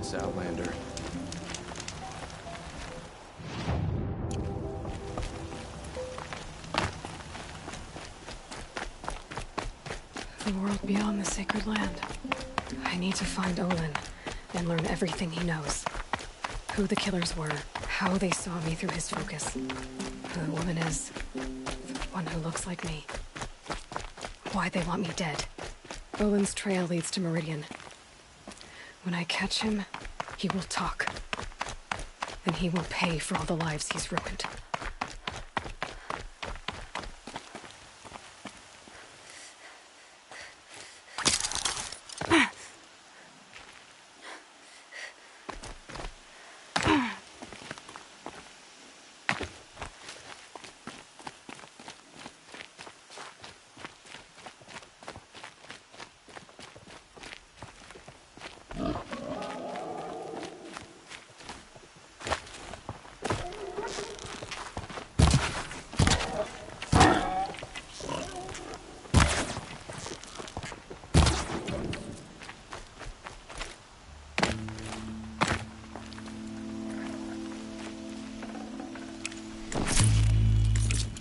this Outlander. The world beyond the sacred land. I need to find Olin and learn everything he knows. Who the killers were, how they saw me through his focus. Who the woman is, the one who looks like me. Why they want me dead. Olin's trail leads to Meridian. When I catch him, he will talk. And he will pay for all the lives he's ruined.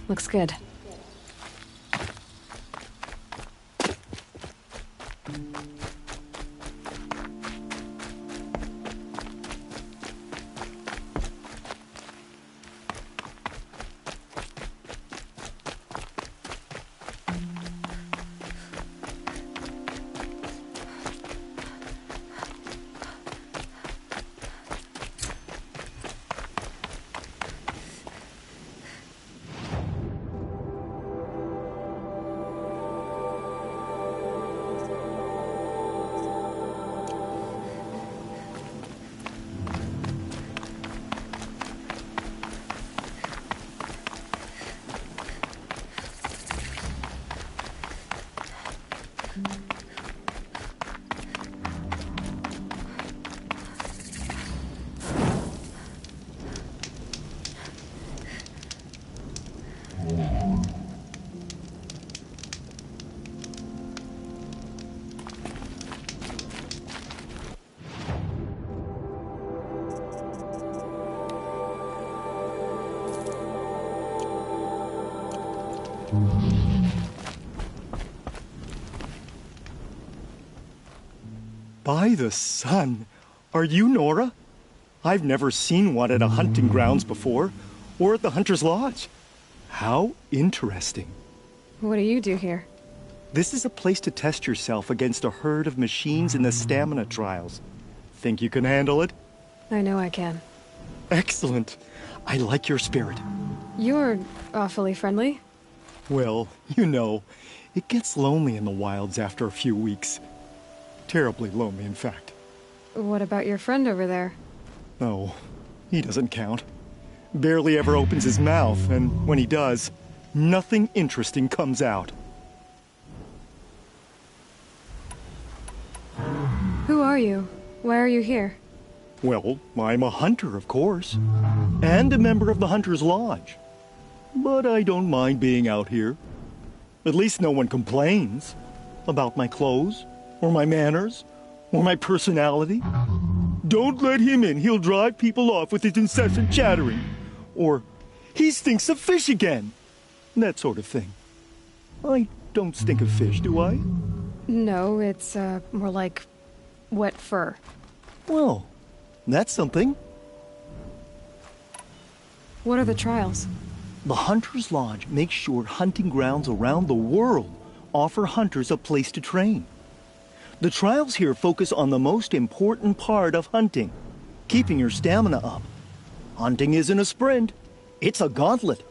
Looks good. By the sun! Are you Nora? I've never seen one at a hunting grounds before, or at the Hunter's Lodge. How interesting. What do you do here? This is a place to test yourself against a herd of machines in the stamina trials. Think you can handle it? I know I can. Excellent. I like your spirit. You're awfully friendly. Well, you know, it gets lonely in the wilds after a few weeks. Terribly lonely, in fact. What about your friend over there? Oh, he doesn't count. Barely ever opens his mouth, and when he does, nothing interesting comes out. Who are you? Why are you here? Well, I'm a hunter, of course, and a member of the Hunter's Lodge. But I don't mind being out here. At least no one complains about my clothes, or my manners, or my personality. Don't let him in, he'll drive people off with his incessant chattering. Or, he stinks of fish again. That sort of thing. I don't stink of fish, do I? No, it's, more like wet fur. Well, that's something. What are the trials? The Hunter's Lodge makes sure hunting grounds around the world offer hunters a place to train. The trials here focus on the most important part of hunting, keeping your stamina up. Hunting isn't a sprint, it's a gauntlet.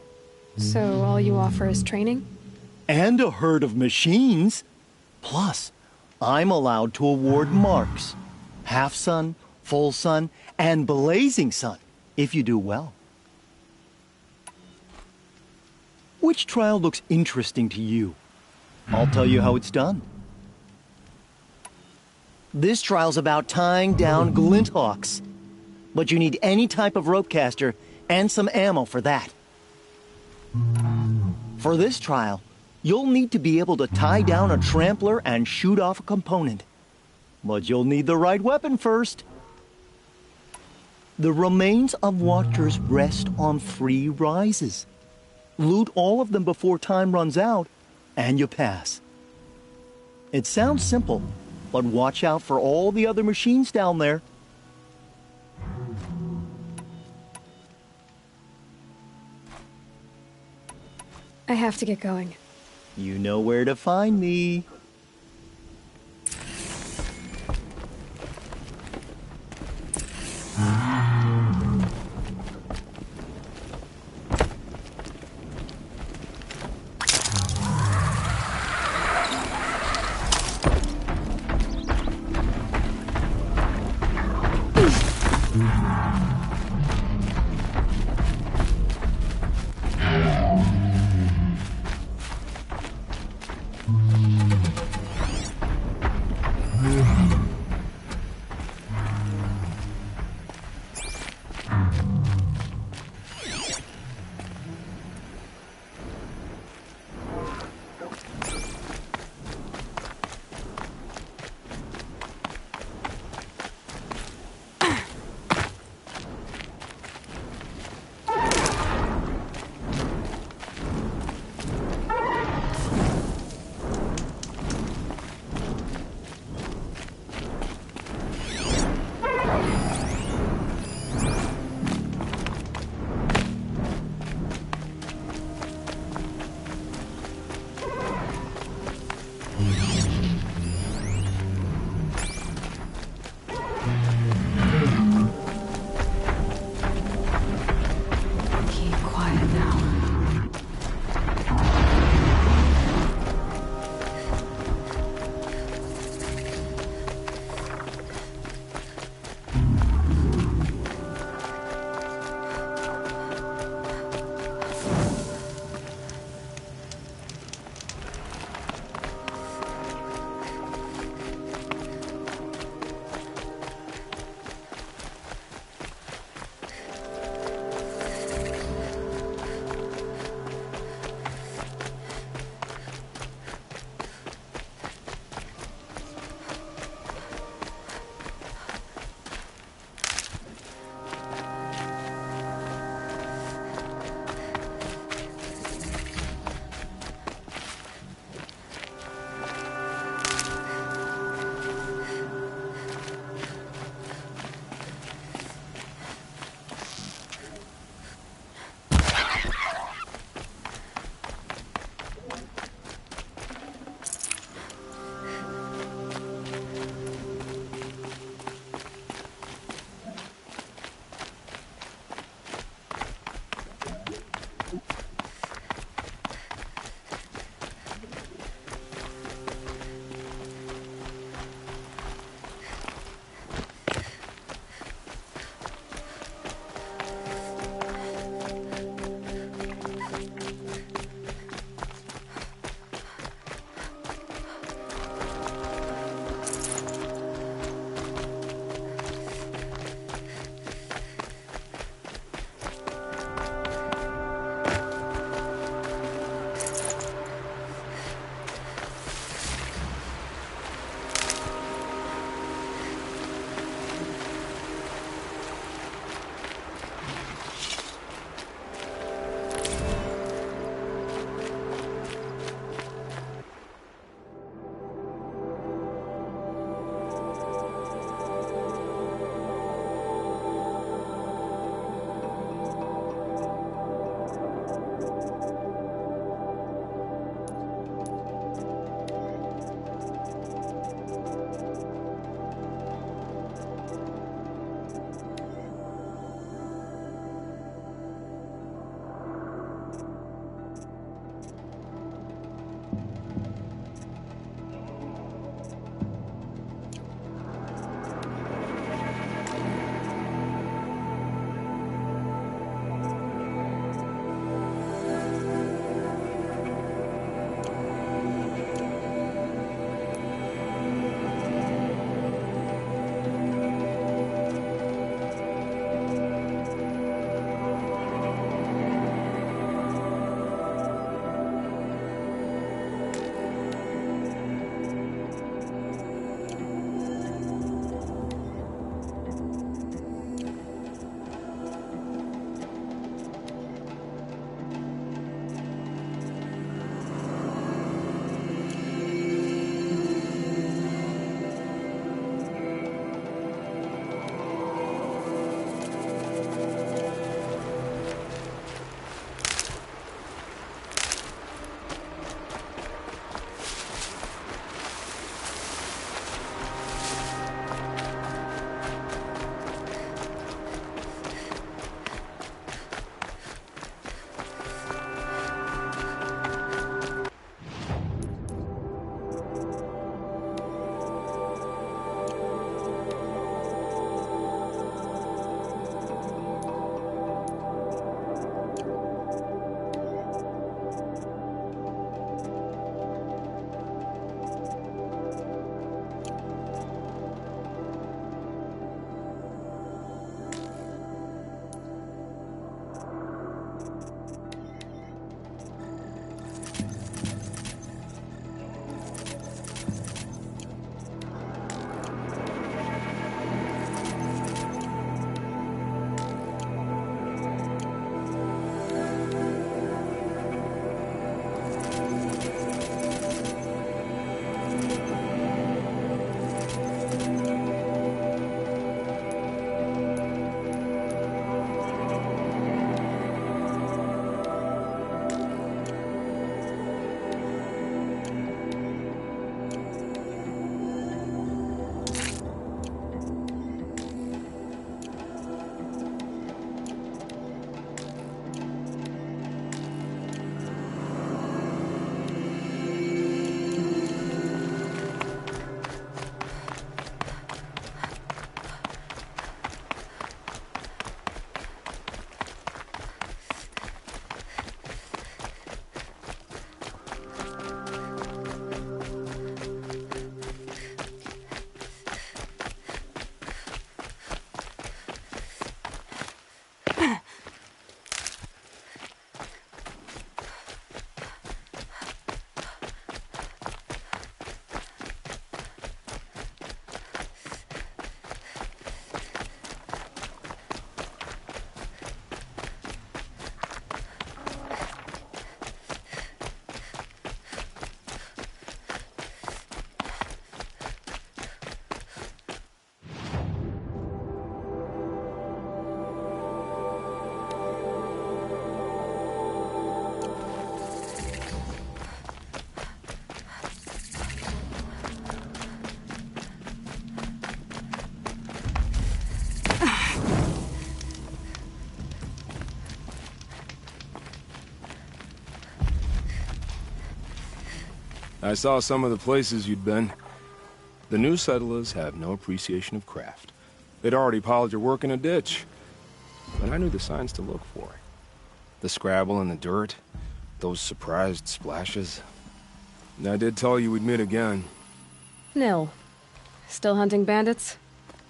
So all you offer is training? And a herd of machines. Plus, I'm allowed to award marks. Half sun, full sun, and blazing sun, if you do well. Which trial looks interesting to you? I'll tell you how it's done. This trial's about tying down glinthawks. But you need any type of rope caster and some ammo for that. For this trial, you'll need to be able to tie down a trampler and shoot off a component. But you'll need the right weapon first. The remains of watchers rest on 3 rises. Loot all of them before time runs out, and you pass. It sounds simple, but watch out for all the other machines down there. I have to get going. You know where to find me. I saw some of the places you'd been. The new settlers have no appreciation of craft. They'd already piled your work in a ditch. But I knew the signs to look for. The scrabble in the dirt, those surprised splashes. And I did tell you we'd meet again. Nil. Still hunting bandits?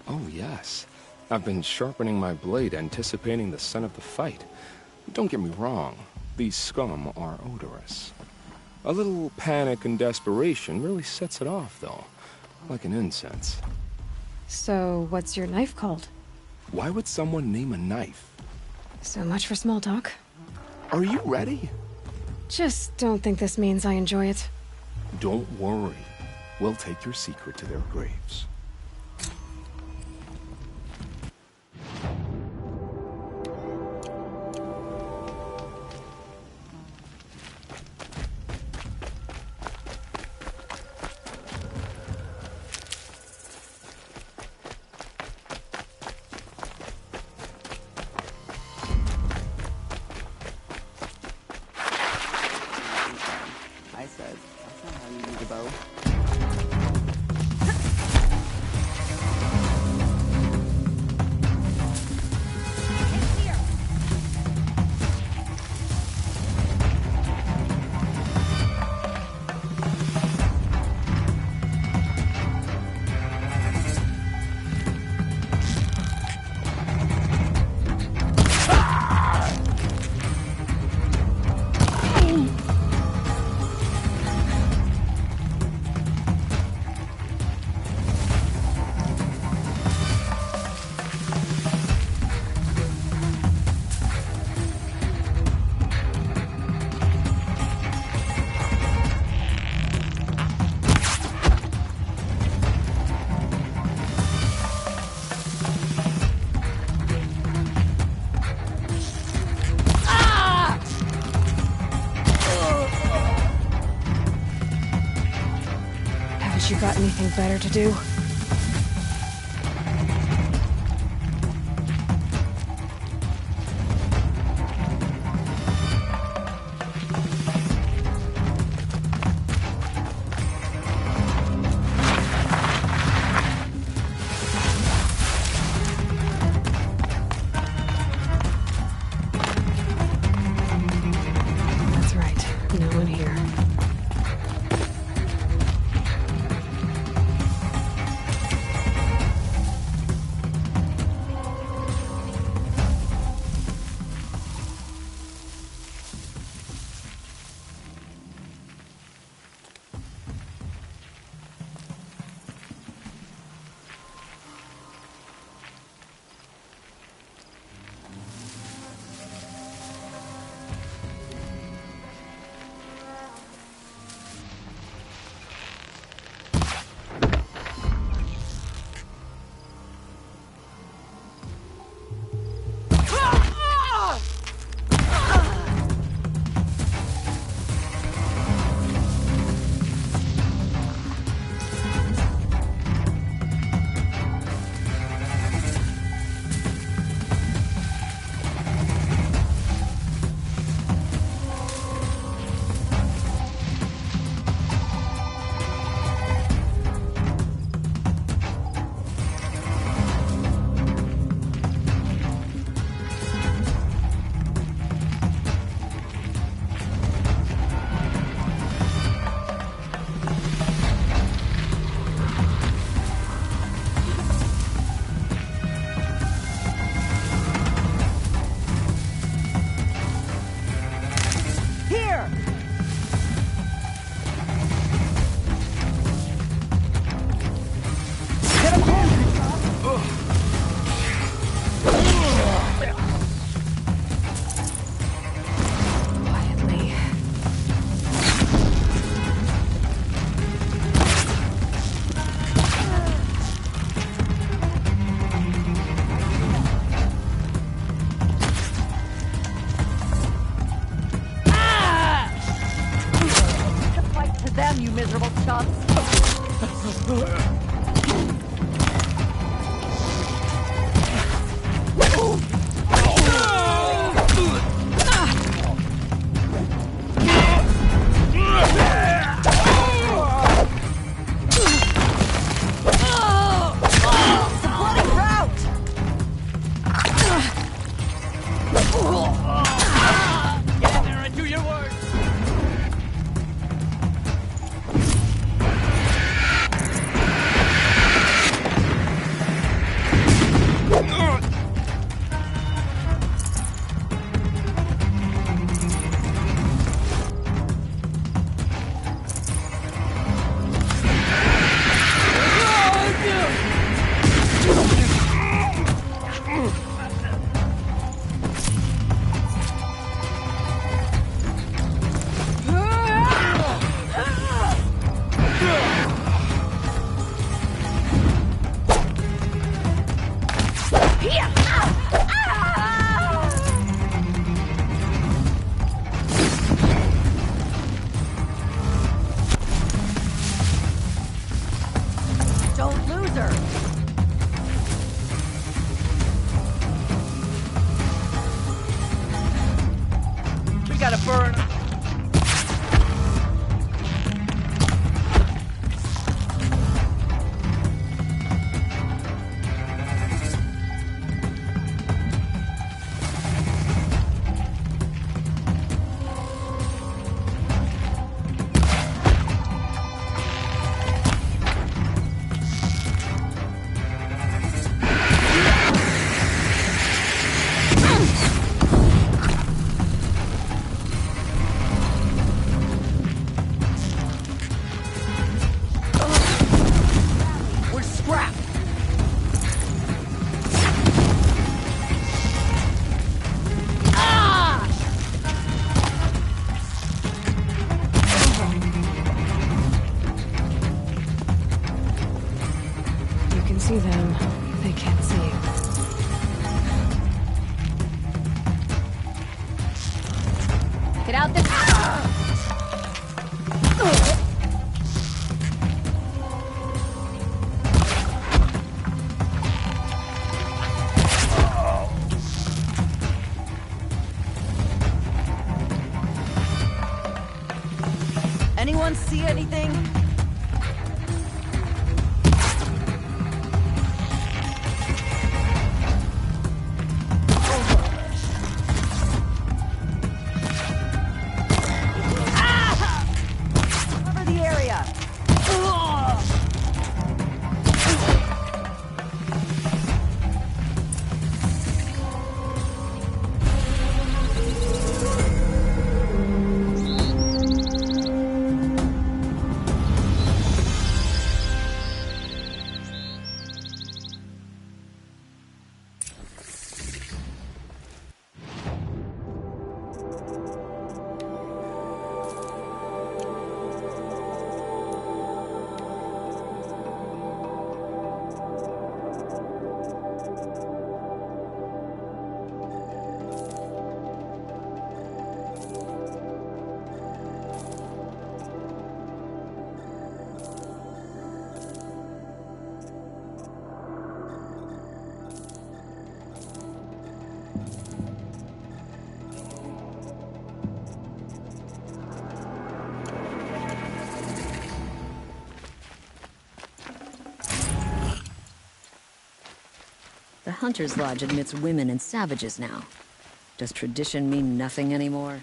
Oh, yes. I've been sharpening my blade, anticipating the scent of the fight. Don't get me wrong. These scum are odorous. A little panic and desperation really sets it off, though. Like an incense. So, what's your knife called? Why would someone name a knife? So much for small talk. Are you ready? Just don't think this means I enjoy it. Don't worry. We'll take your secret to their graves. You got anything better to do? That's right. No one here. Don't lose her! We gotta burn. We're scrapped. You can see them. They can't see you. Get out this. Anyone see anything? Cover the area. The Hunter's Lodge admits women and savages now. Does tradition mean nothing anymore?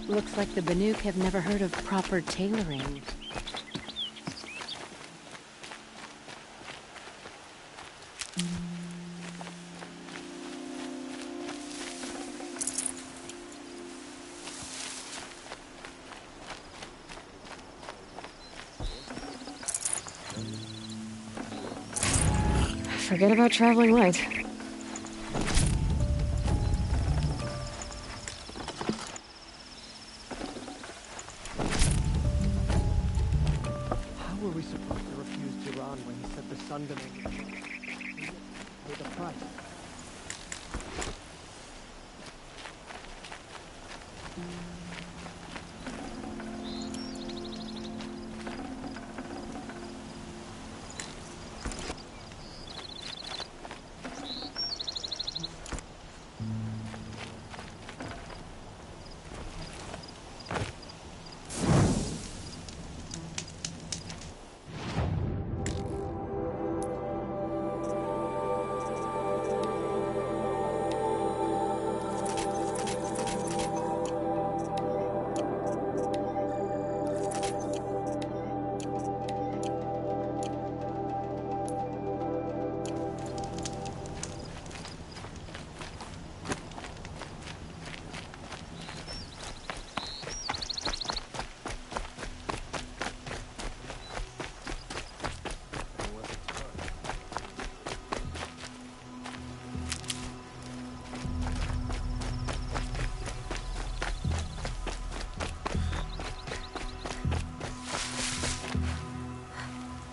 Looks like the Banuk have never heard of proper tailoring. Forget about traveling light. How were we supposed to refuse Jiran when he said the sun demanded pay the price?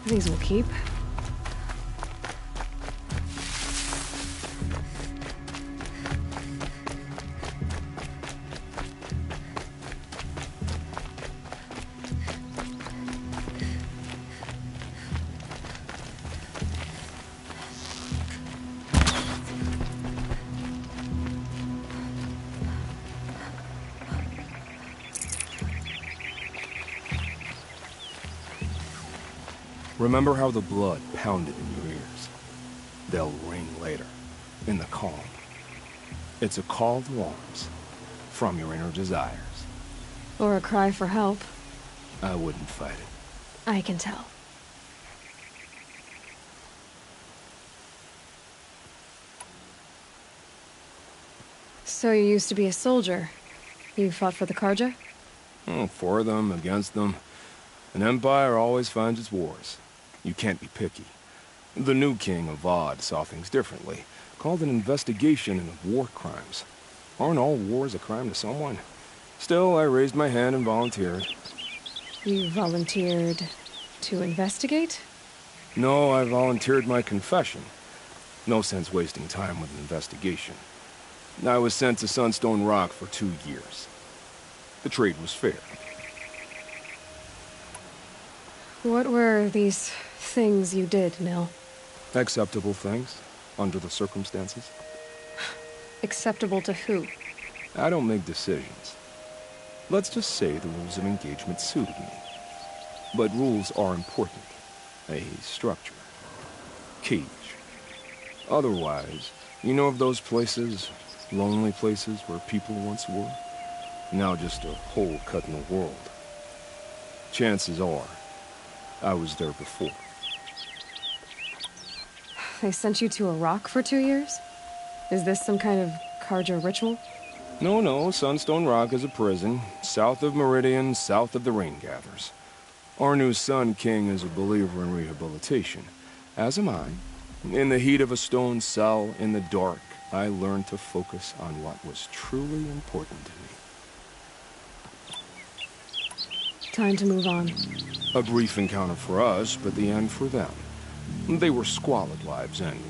These will keep. Remember how the blood pounded in your ears? They'll ring later, in the calm. It's a call to arms, from your inner desires. Or a cry for help. I wouldn't fight it. I can tell. So you used to be a soldier. You fought for the Karja? For them, against them. An empire always finds its wars. You can't be picky. The new king of Vod saw things differently. Called an investigation into war crimes. Aren't all wars a crime to someone? Still, I raised my hand and volunteered. You volunteered to investigate? No, I volunteered my confession. No sense wasting time with an investigation. I was sent to Sunstone Rock for 2 years. The trade was fair. What were these things you did, Nil? Acceptable things, under the circumstances. Acceptable to who? I don't make decisions. Let's just say the rules of engagement suited me. But rules are important. A structure. Cage. Otherwise, you know of those places, lonely places where people once were? Now just a hole cut in the world. Chances are, I was there before. They sent you to a rock for 2 years? Is this some kind of Karja ritual? No, Sunstone Rock is a prison, south of Meridian, south of the Rain Gathers. Our new Sun King is a believer in rehabilitation, as am I. In the heat of a stone cell, in the dark, I learned to focus on what was truly important to me. Time to move on. A brief encounter for us, but the end for them. They were squalid lives anyway.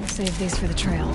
Save these for the trail.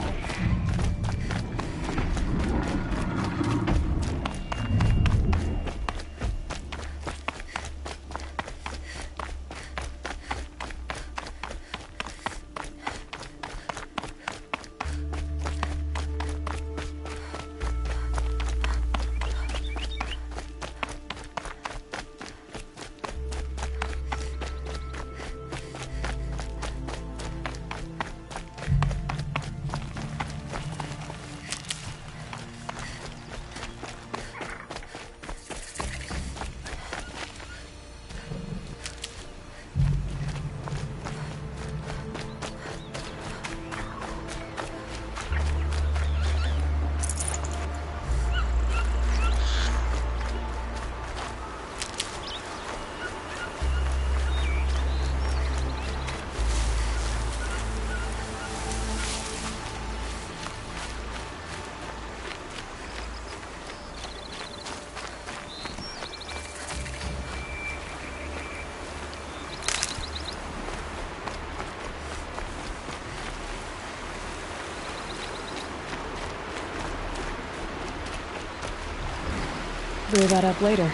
Brew that up later.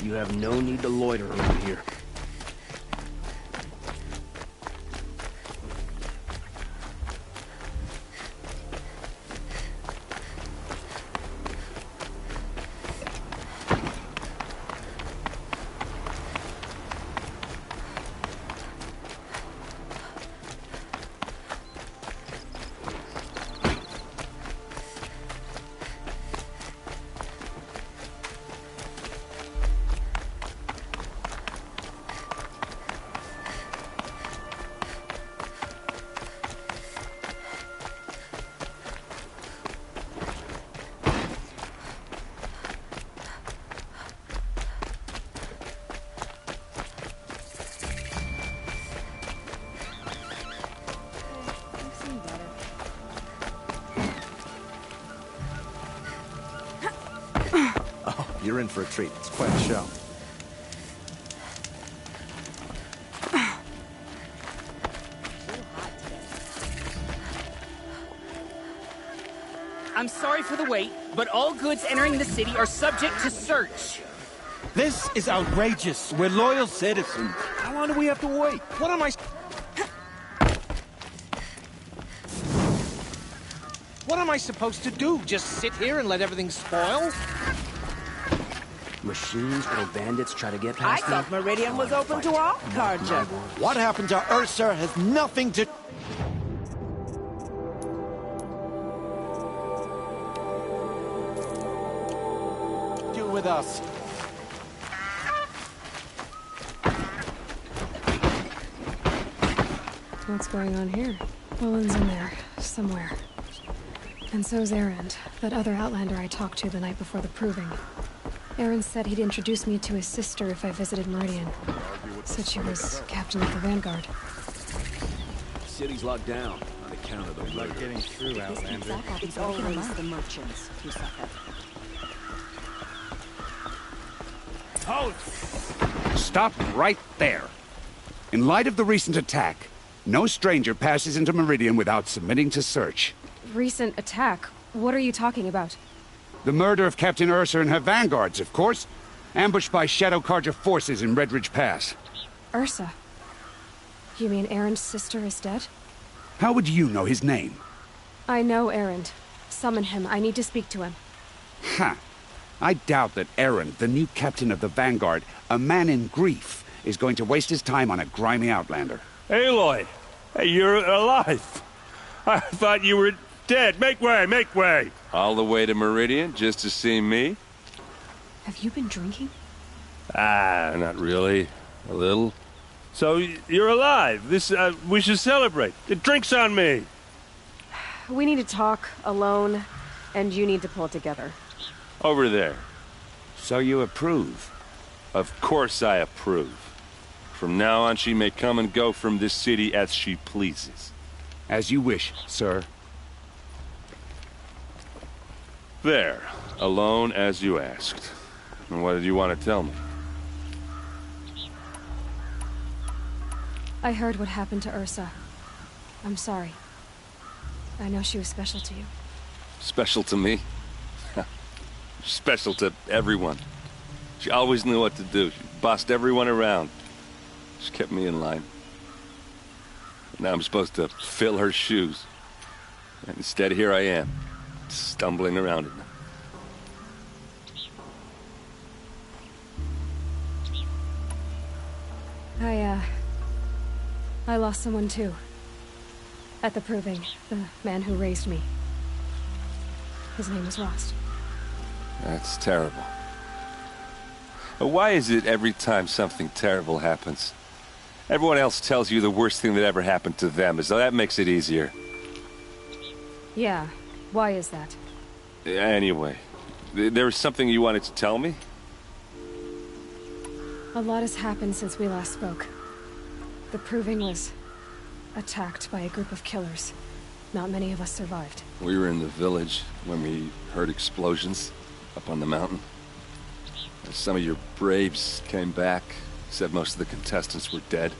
You have no need to loiter around here. You're in for a treat. It's quite a show. I'm sorry for the wait, but all goods entering the city are subject to search. This is outrageous. We're loyal citizens. How long do we have to wait? What am I... What am I supposed to do? Just sit here and let everything spoil? Machines or bandits try to get I past me? thought Meridian was open to all carja. What happened to Ursa has nothing to... do with us. What's going on here? Olin's in there, somewhere. And so's Erend, that other Outlander I talked to the night before the proving. Erend said he'd introduce me to his sister if I visited Meridian. Said she was captain of the Vanguard. The city's locked down on account of the murder. Like getting through, Outlander. It's always the merchants who suffer. Stop right there. In light of the recent attack, no stranger passes into Meridian without submitting to search. Recent attack? What are you talking about? The murder of Captain Ursa and her vanguards, of course. Ambushed by Shadow Carja forces in Redridge Pass. Ursa? You mean Erend's sister is dead? How would you know his name? I know Erend. Summon him. I need to speak to him. Ha! I doubt that Erend, the new captain of the Vanguard, a man in grief, is going to waste his time on a grimy outlander. Aloy! Hey, you're alive! I thought you were dead. Make way, make way! All the way to Meridian just to see me? Have you been drinking? Not really. A little. So, you're alive. We should celebrate. The drink's on me. We need to talk alone, and you need to pull it together. Over there. So you approve? Of course I approve. From now on, she may come and go from this city as she pleases. As you wish, sir. There. Alone as you asked. And what did you want to tell me? I heard what happened to Ursa. I'm sorry. I know she was special to you. Special to me? Special to everyone. She always knew what to do. She bossed everyone around. She kept me in line. Now I'm supposed to fill her shoes. And instead, here I am, stumbling around in them. I lost someone too. At the proving, the man who raised me. His name was Rost. That's terrible. But why is it every time something terrible happens, everyone else tells you the worst thing that ever happened to them, as though that makes it easier? Yeah, why is that? Anyway, there was something you wanted to tell me? A lot has happened since we last spoke. The proving was attacked by a group of killers. Not many of us survived. We were in the village when we heard explosions up on the mountain. Some of your braves came back, said most of the contestants were dead.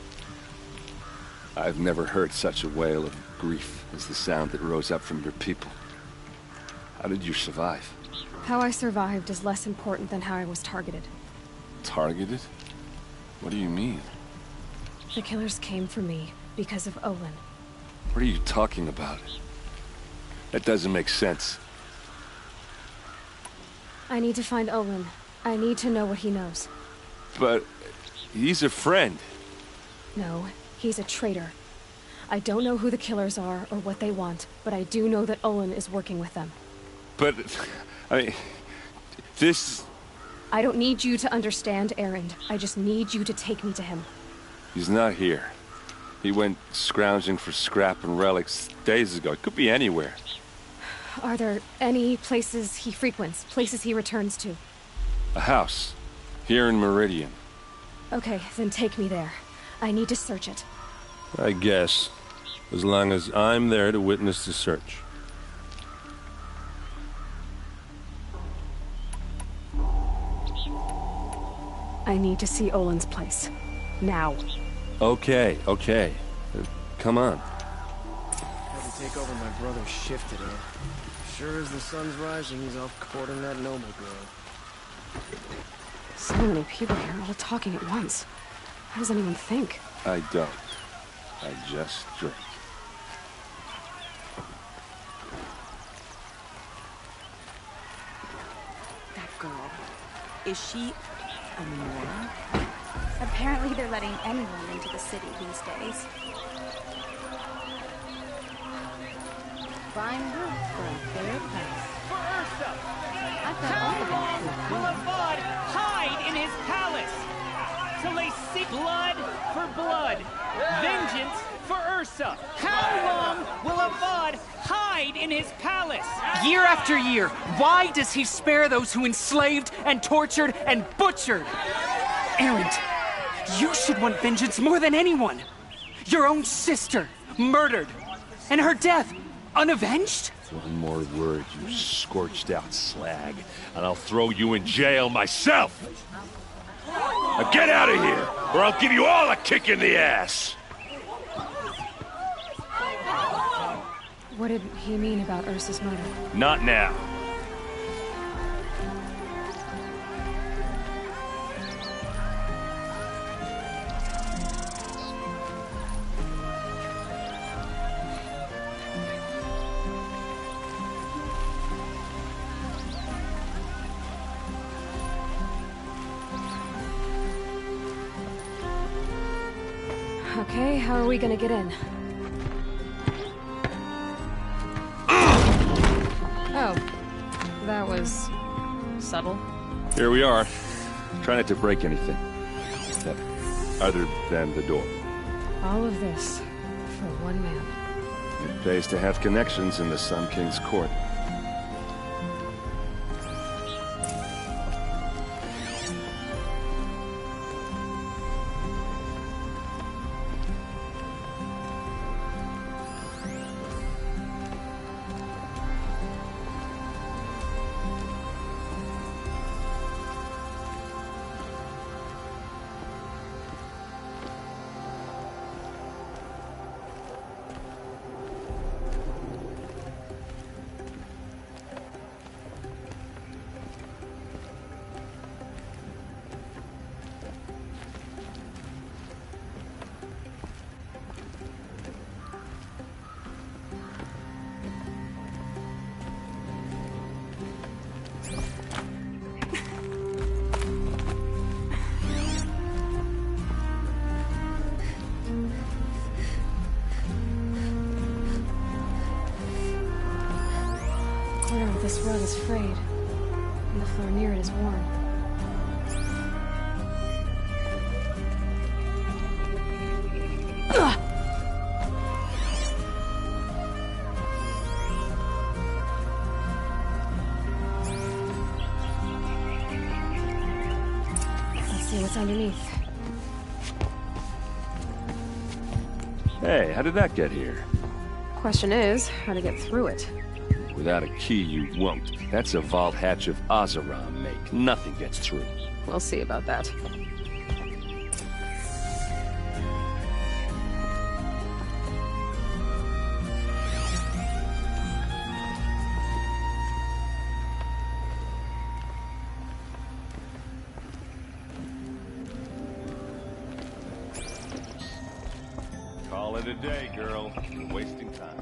I've never heard such a wail of grief as the sound that rose up from your people. How did you survive? How I survived is less important than how I was targeted. targeted? What do you mean? The killers came for me because of Olin. What are you talking about? That doesn't make sense. I need to find Olin. I need to know what he knows. But he's a friend. No, he's a traitor. I don't know who the killers are or what they want, but I do know that Olin is working with them. But, I mean, this... I don't need you to understand, Erend. I just need you to take me to him. He's not here. He went scrounging for scrap and relics days ago. It could be anywhere. Are there any places he frequents, places he returns to? A house. Here in Meridian. Okay, then take me there. I need to search it. I guess. As long as I'm there to witness the search. I need to see Olin's place. Now. Okay. Come on. Had to take over my brother's shift today. Sure as the sun's rising, he's off courting that noble girl. So many people here, all talking at once. How does anyone think? I don't. I just drink. That girl. Is she a moron? Apparently they're letting anyone into the city these days. Fine work for a fair price. For Ursa! I thought all of How long them will were Avad hide in his palace? Till they seek blood for blood, vengeance for Ursa. How long will Avad hide in his palace? Year after year, why does he spare those who enslaved and tortured and butchered? Erend, you should want vengeance more than anyone. Your own sister, murdered, and her death, unavenged? One more word, you scorched out slag, and I'll throw you in jail myself! Now get out of here, or I'll give you all a kick in the ass! What did he mean about Ursa's murder? Not now. Okay, how are we gonna get in? Oh, that was subtle. Here we are. Try not to break anything. Other than the door. All of this for one man. It pays to have connections in the Sun King's court. This rug is frayed, and the floor near it is worn. Let's see what's underneath. Hey, how did that get here? Question is, how to get through it. Without a key, you won't. That's a vault hatch of Azeram make. Nothing gets through. We'll see about that. the day, girl. You're wasting time.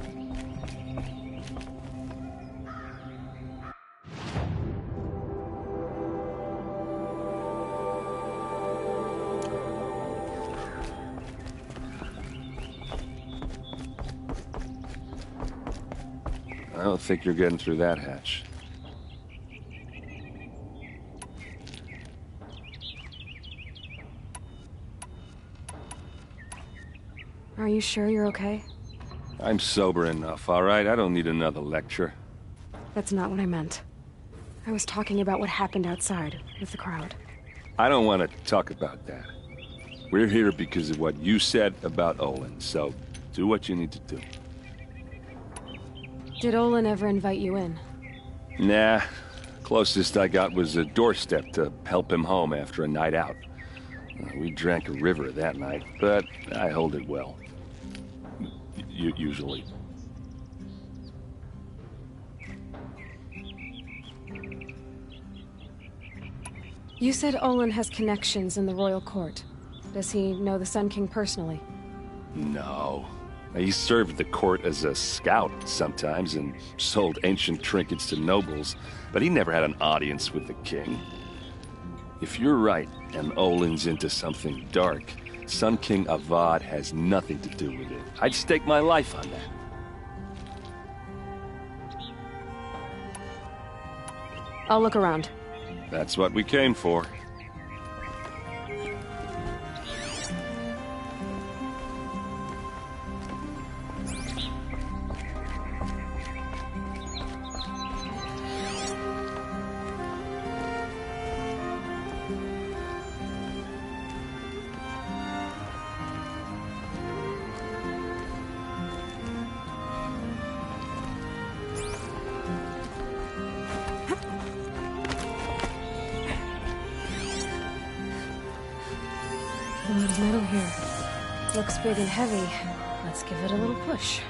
I don't think you're getting through that hatch. Are you sure you're okay? I'm sober enough, all right? I don't need another lecture. That's not what I meant. I was talking about what happened outside with the crowd. I don't want to talk about that. We're here because of what you said about Olin, so do what you need to do. Did Olin ever invite you in? Nah. Closest I got was a doorstep to help him home after a night out. We drank a river that night, but I hold it well. Usually. You said Olin has connections in the royal court. Does he know the Sun King personally? No. He served the court as a scout sometimes and sold ancient trinkets to nobles, but he never had an audience with the king. If you're right, and Olin's into something dark, Sun King Avad has nothing to do with it. I'd stake my life on that. I'll look around. That's what we came for. A lot of metal here. Looks big and heavy. Let's give it a little push.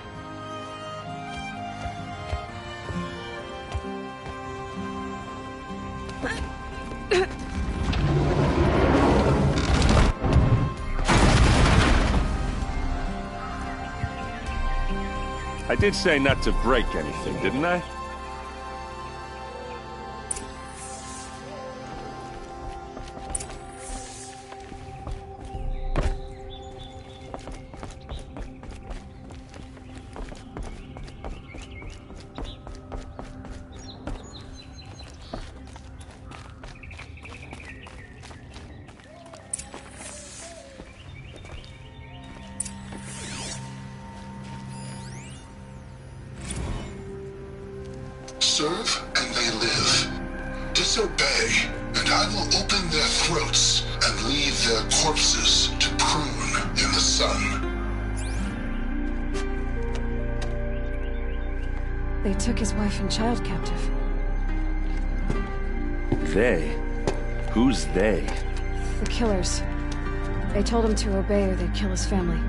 I did say not to break anything, didn't I? Serve and they live. Disobey, and I will open their throats and leave their corpses to prune in the sun. They took his wife and child captive. They? Who's they? The killers. They told him to obey or they'd kill his family.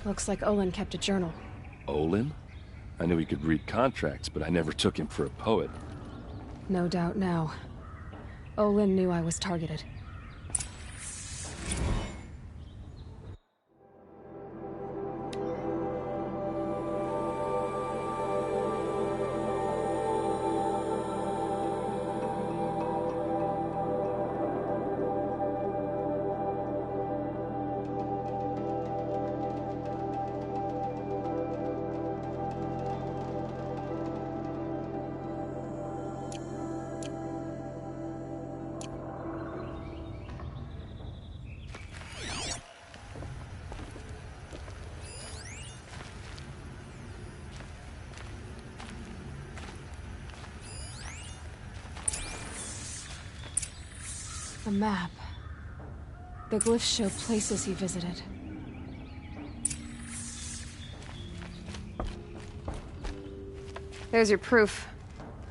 Looks like Olin kept a journal. Olin? I knew he could read contracts, but I never took him for a poet. No doubt now. Olin knew I was targeted. A map. The glyphs show places he visited. There's your proof.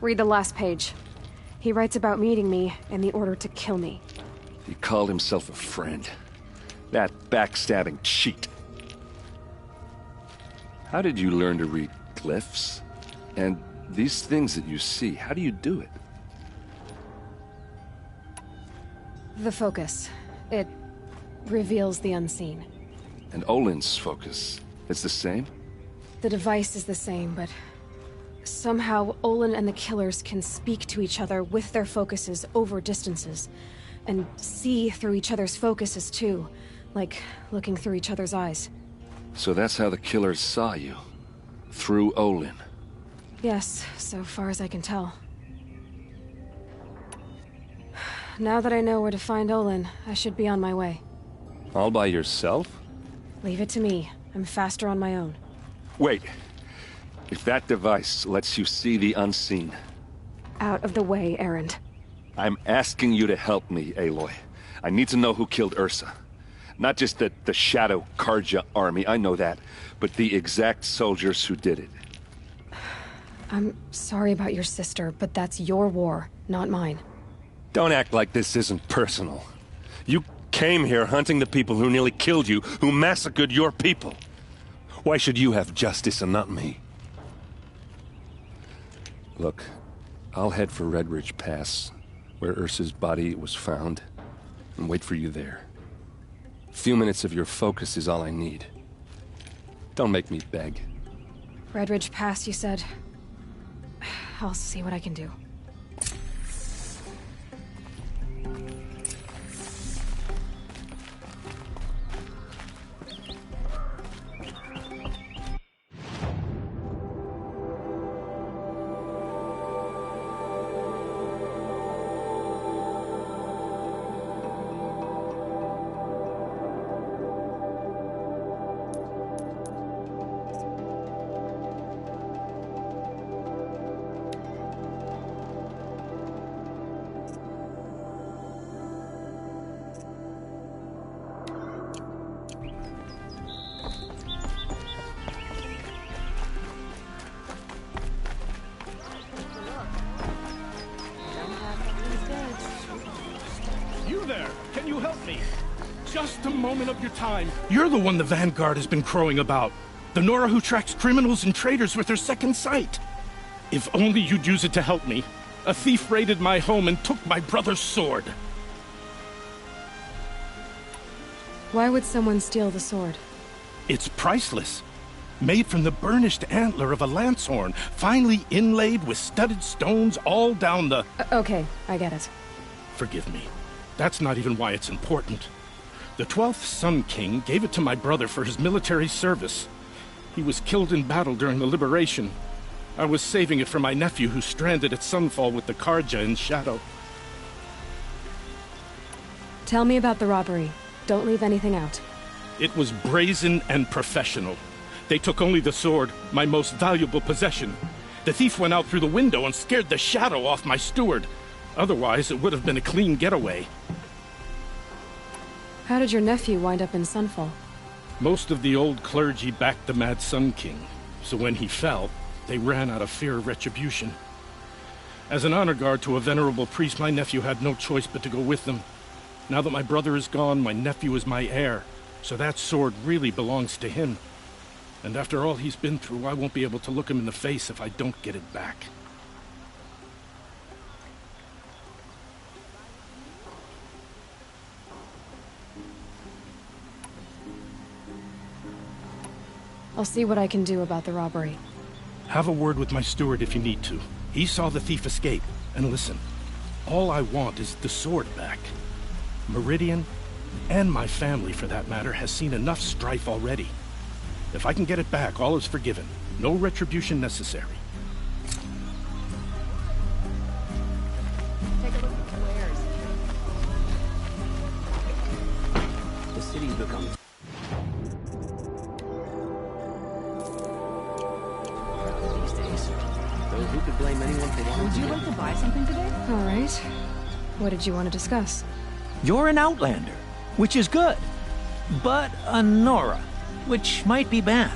Read the last page. He writes about meeting me and the order to kill me. He called himself a friend. That backstabbing cheat. How did you learn to read glyphs? And these things that you see, how do you do it? The focus. It reveals the unseen. And Olin's focus, it's the same? The device is the same, but somehow Olin and the killers can speak to each other with their focuses over distances, and see through each other's focuses too, like looking through each other's eyes. So that's how the killers saw you? Through Olin? Yes, so far as I can tell. Now that I know where to find Olin, I should be on my way. All by yourself? Leave it to me. I'm faster on my own. Wait. If that device lets you see the unseen... Out of the way, Erend. I'm asking you to help me, Aloy. I need to know who killed Ursa. Not just the Shadow Karja army, I know that, but the exact soldiers who did it. I'm sorry about your sister, but that's your war, not mine. Don't act like this isn't personal. You came here hunting the people who nearly killed you, who massacred your people. Why should you have justice and not me? Look, I'll head for Red Ridge Pass, where Ursa's body was found, and wait for you there. A few minutes of your focus is all I need. Don't make me beg. Red Ridge Pass, you said? I'll see what I can do. Just a moment of your time. You're the one the Vanguard has been crowing about. The Nora who tracks criminals and traitors with her second sight. If only you'd use it to help me. A thief raided my home and took my brother's sword. Why would someone steal the sword? It's priceless. Made from the burnished antler of a lancehorn, finely inlaid with studded stones all down the... Okay, I get it. Forgive me. That's not even why it's important. The 12th Sun King gave it to my brother for his military service. He was killed in battle during the Liberation. I was saving it for my nephew who's stranded at Sunfall with the Karja in Shadow. Tell me about the robbery. Don't leave anything out. It was brazen and professional. They took only the sword, my most valuable possession. The thief went out through the window and scared the shadow off my steward. Otherwise, it would have been a clean getaway. How did your nephew wind up in Sunfall? Most of the old clergy backed the Mad Sun King, so when he fell, they ran out of fear of retribution. As an honor guard to a venerable priest, my nephew had no choice but to go with them. Now that my brother is gone, my nephew is my heir, so that sword really belongs to him. And after all he's been through, I won't be able to look him in the face if I don't get it back. I'll see what I can do about the robbery. Have a word with my steward if you need to. He saw the thief escape. And listen, all I want is the sword back. Meridian, and my family for that matter, has seen enough strife already. If I can get it back, all is forgiven. No retribution necessary. Take a look at the wares. The city's become... these days. Though who could blame anyone for wanting Would you like to buy something today? All right. What did you want to discuss? You're an Outlander, which is good. But a Nora, which might be bad.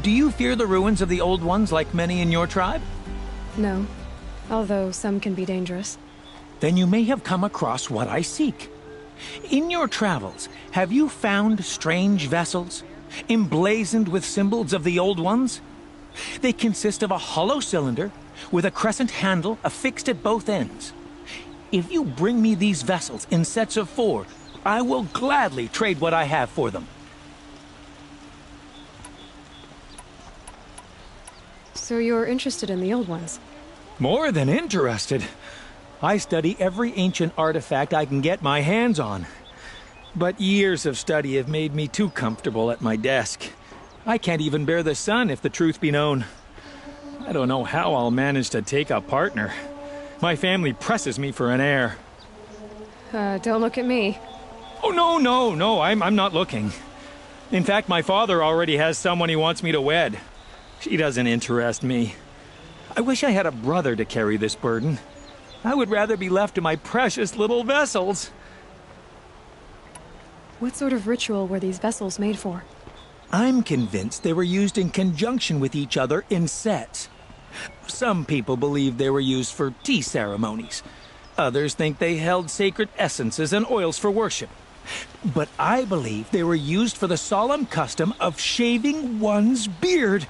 Do you fear the ruins of the Old Ones like many in your tribe? No. Although some can be dangerous. Then you may have come across what I seek. In your travels, have you found strange vessels, emblazoned with symbols of the Old Ones? They consist of a hollow cylinder with a crescent handle affixed at both ends. If you bring me these vessels in sets of 4, I will gladly trade what I have for them. So you're interested in the old ones? More than interested. I study every ancient artifact I can get my hands on. But years of study have made me too comfortable at my desk. I can't even bear the sun, if the truth be known. I don't know how I'll manage to take a partner. My family presses me for an heir. Don't look at me. Oh, no, I'm not looking. In fact, my father already has someone he wants me to wed. She doesn't interest me. I wish I had a brother to carry this burden. I would rather be left to my precious little vessels. What sort of ritual were these vessels made for? I'm convinced they were used in conjunction with each other in sets. Some people believe they were used for tea ceremonies. Others think they held sacred essences and oils for worship. But I believe they were used for the solemn custom of shaving one's beard.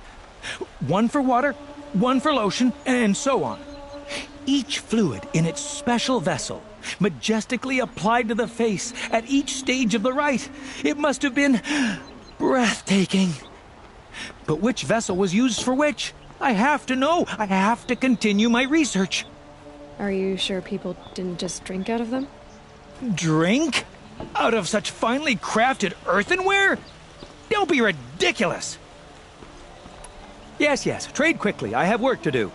One for water, one for lotion, and so on. Each fluid in its special vessel, majestically applied to the face at each stage of the rite. It must have been breathtaking. But which vessel was used for which? I have to know. I have to continue my research. Are you sure people didn't just drink out of them? Drink? Out of such finely crafted earthenware? Don't be ridiculous! Yes, trade quickly. I have work to do.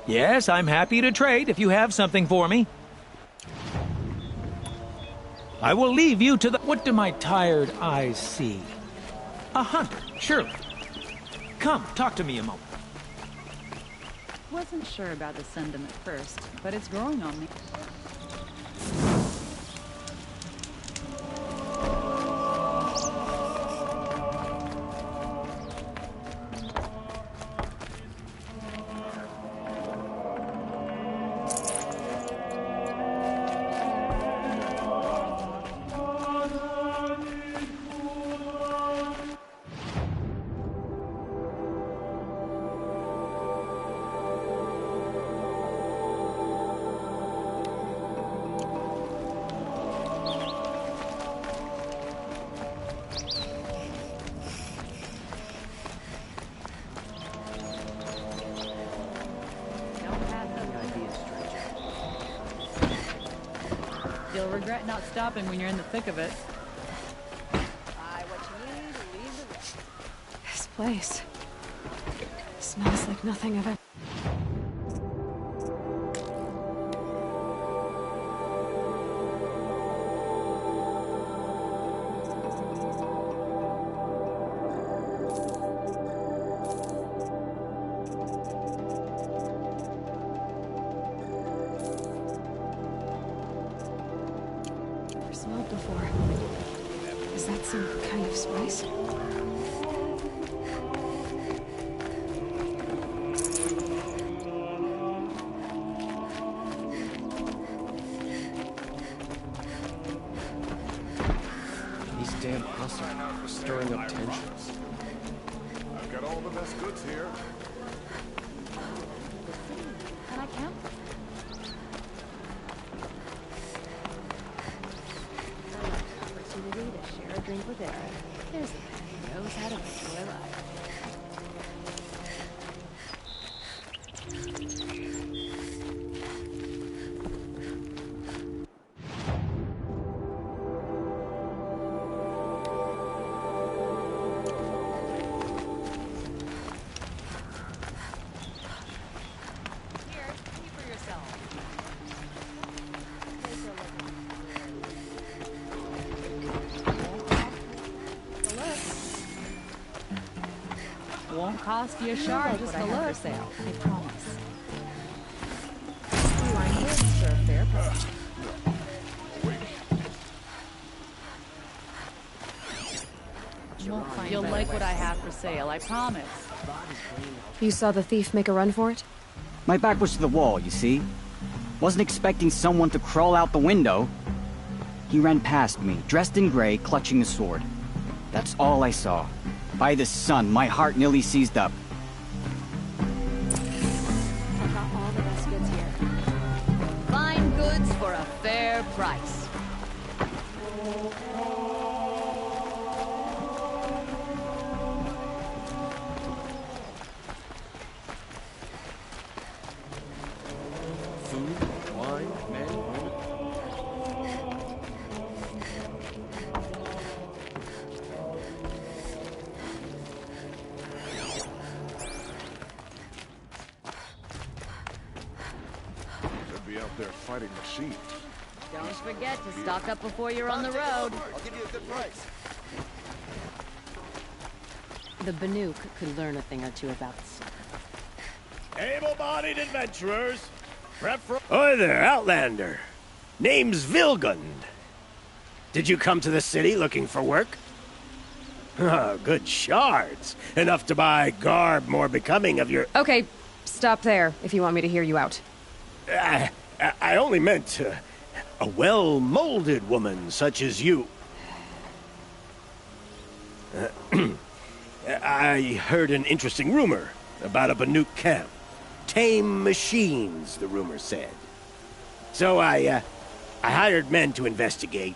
Yes, I'm happy to trade if you have something for me. I will leave you to the... What do my tired eyes see? A hunter, surely. Come, talk to me a moment. Wasn't sure about the sentiment first, but it's growing on me. You'll regret not stopping when you're in the thick of it. Buy what you need, leave the rest. This place smells like nothing I've ever... smelled before. Is that some kind of spice? These damn hustlers are stirring up tensions. I've got all the best goods here. Can I count? Opportunity to share a drink with Eric. There's a man who knows how to enjoy life. Won't cost you a shard just to look. Sale, I promise. Line goods for a fair price. Wait You'll like what I have for sale, I promise. You saw the thief make a run for it? My back was to the wall, you see? Wasn't expecting someone to crawl out the window. He ran past me, dressed in gray, clutching a sword. That's all I saw. By the sun, my heart nearly seized up. I've got all the best goods here. Fine goods for a fair price. Food, wine, men, women. Should be out there fighting machines. Don't forget to stock up before you're on the road. I'll give you a good price. The Banuk could learn a thing or two about this. Able-bodied adventurers, Oi there, Outlander. Name's Vilgund. Did you come to the city looking for work? Oh, good shards. Enough to buy garb more becoming of your... Okay, stop there if you want me to hear you out. I only meant a well-molded woman such as you. I heard an interesting rumor about a Banuk camp. Tame machines, the rumor said. So I hired men to investigate.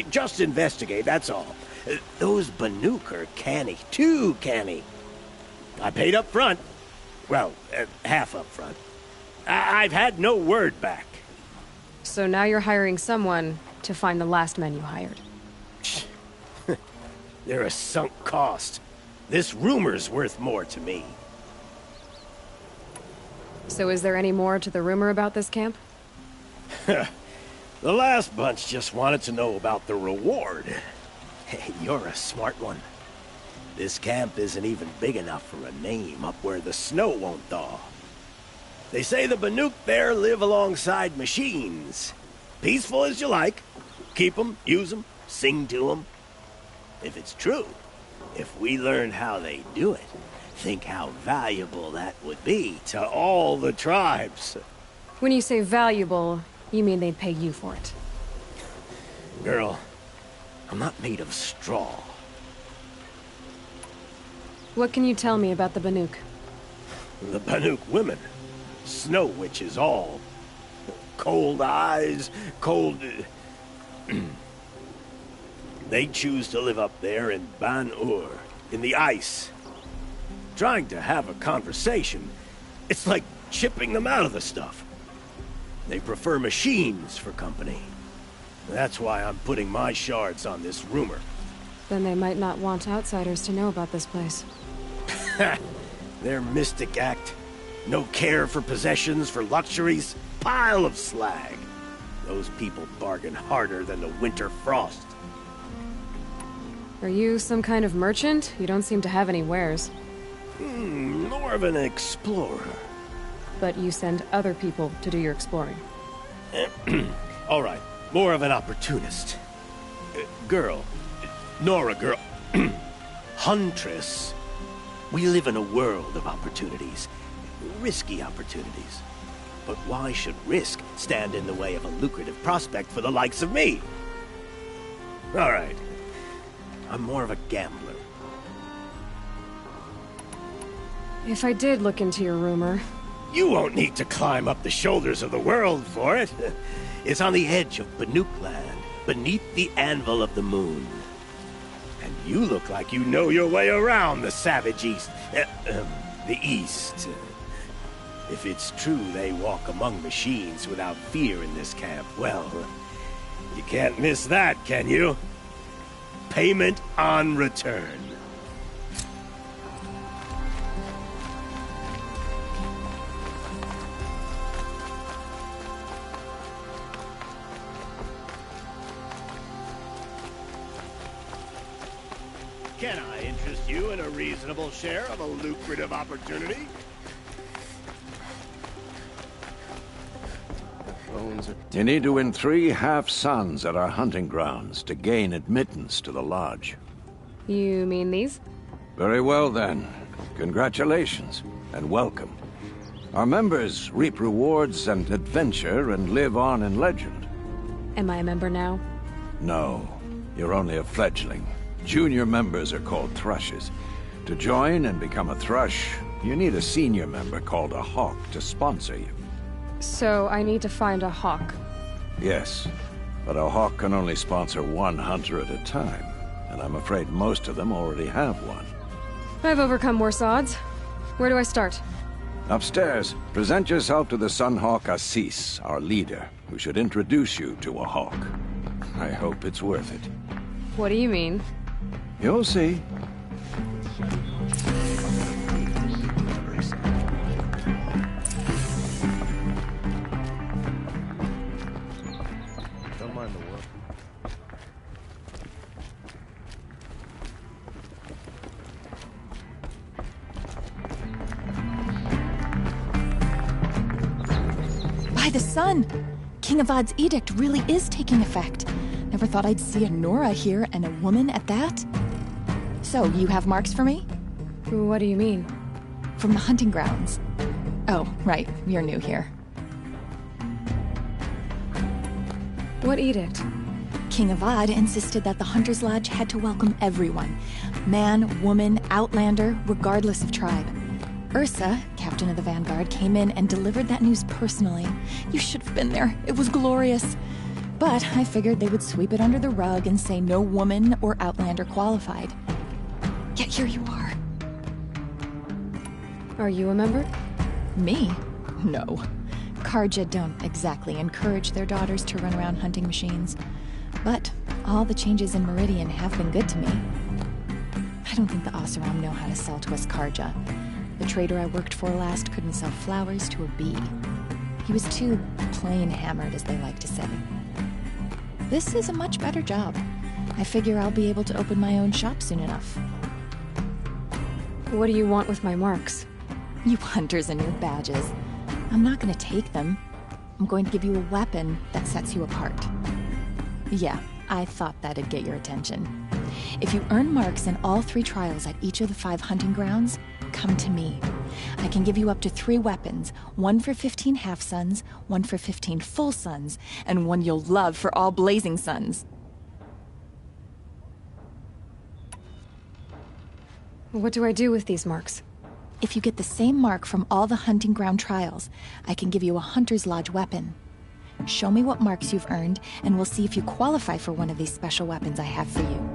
Just investigate, that's all. Those Banuk are canny, too canny. I paid up front. Well, half up front. I've had no word back. So now you're hiring someone to find the last men you hired. They're a sunk cost. This rumor's worth more to me. So is there any more to the rumor about this camp? The last bunch just wanted to know about the reward. Hey, you're a smart one. This camp isn't even big enough for a name up where the snow won't thaw. They say the Banuk there live alongside machines. Peaceful as you like. Keep them, use them, sing to them. If it's true, if we learn how they do it, think how valuable that would be to all the tribes. When you say valuable, you mean they'd pay you for it. Girl, I'm not made of straw. What can you tell me about the Banuk? The Banuk women. Snow witches all. Cold eyes, cold... They choose to live up there in Ban-Ur, in the ice. Trying to have a conversation, it's like chipping them out of the stuff. They prefer machines for company. That's why I'm putting my shards on this rumor. Then they might not want outsiders to know about this place. Their mystic act. No care for possessions, for luxuries. Pile of slag. Those people bargain harder than the winter frost. Are you some kind of merchant? You don't seem to have any wares. More of an explorer. But you send other people to do your exploring. All right, more of an opportunist. Girl. Nora girl. Huntress. We live in a world of opportunities. Risky opportunities. But why should risk stand in the way of a lucrative prospect for the likes of me? All right. I'm more of a gambler. If I did look into your rumor... You won't need to climb up the shoulders of the world for it. It's on the edge of Banuk land, beneath the anvil of the moon. And you look like you know your way around the savage east. The east. If it's true they walk among machines without fear in this camp, well, you can't miss that, can you? Payment on return. Can I interest you in a reasonable share of a lucrative opportunity? You need to win 3 half-suns at our hunting grounds to gain admittance to the lodge. You mean these? Very well, then. Congratulations, and welcome. Our members reap rewards and adventure and live on in legend. Am I a member now? No, you're only a fledgling. Junior members are called thrushes. To join and become a thrush, you need a senior member called a hawk to sponsor you. So I need to find a hawk. Yes, but a hawk can only sponsor one hunter at a time, and I'm afraid most of them already have one. I've overcome worse odds. Where do I start? Upstairs, present yourself to the Sunhawk Assis, our leader, who should introduce you to a hawk. I hope it's worth it. What do you mean? You'll see. Don't mind the work. By the sun! King Avad's edict really is taking effect. Never thought I'd see a Nora here, and a woman at that. So, you have marks for me? What do you mean? From the hunting grounds. Oh, right. You're new here. What edict? King Avad insisted that the Hunter's Lodge had to welcome everyone. Man, woman, outlander, regardless of tribe. Ursa, captain of the Vanguard, came in and delivered that news personally. You should have been there. It was glorious. But I figured they would sweep it under the rug and say no woman or outlander qualified. Yet here you are. Are you a member? Me? No. Karja don't exactly encourage their daughters to run around hunting machines. But all the changes in Meridian have been good to me. I don't think the Oseram know how to sell to us Karja. The trader I worked for last couldn't sell flowers to a bee. He was too plain hammered, as they like to say. This is a much better job. I figure I'll be able to open my own shop soon enough. What do you want with my marks? You hunters and your badges. I'm not gonna take them. I'm going to give you a weapon that sets you apart. Yeah, I thought that'd get your attention. If you earn marks in all 3 trials at each of the 5 hunting grounds, come to me. I can give you up to 3 weapons, 1 for 15 half-suns, 1 for 15 full suns, and 1 you'll love for all blazing suns. What do I do with these marks? If you get the same mark from all the hunting ground trials, I can give you a Hunter's Lodge weapon. Show me what marks you've earned, and we'll see if you qualify for one of these special weapons I have for you.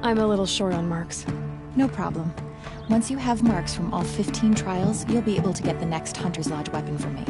I'm a little short on marks. No problem. Once you have marks from all 15 trials, you'll be able to get the next Hunter's Lodge weapon from me.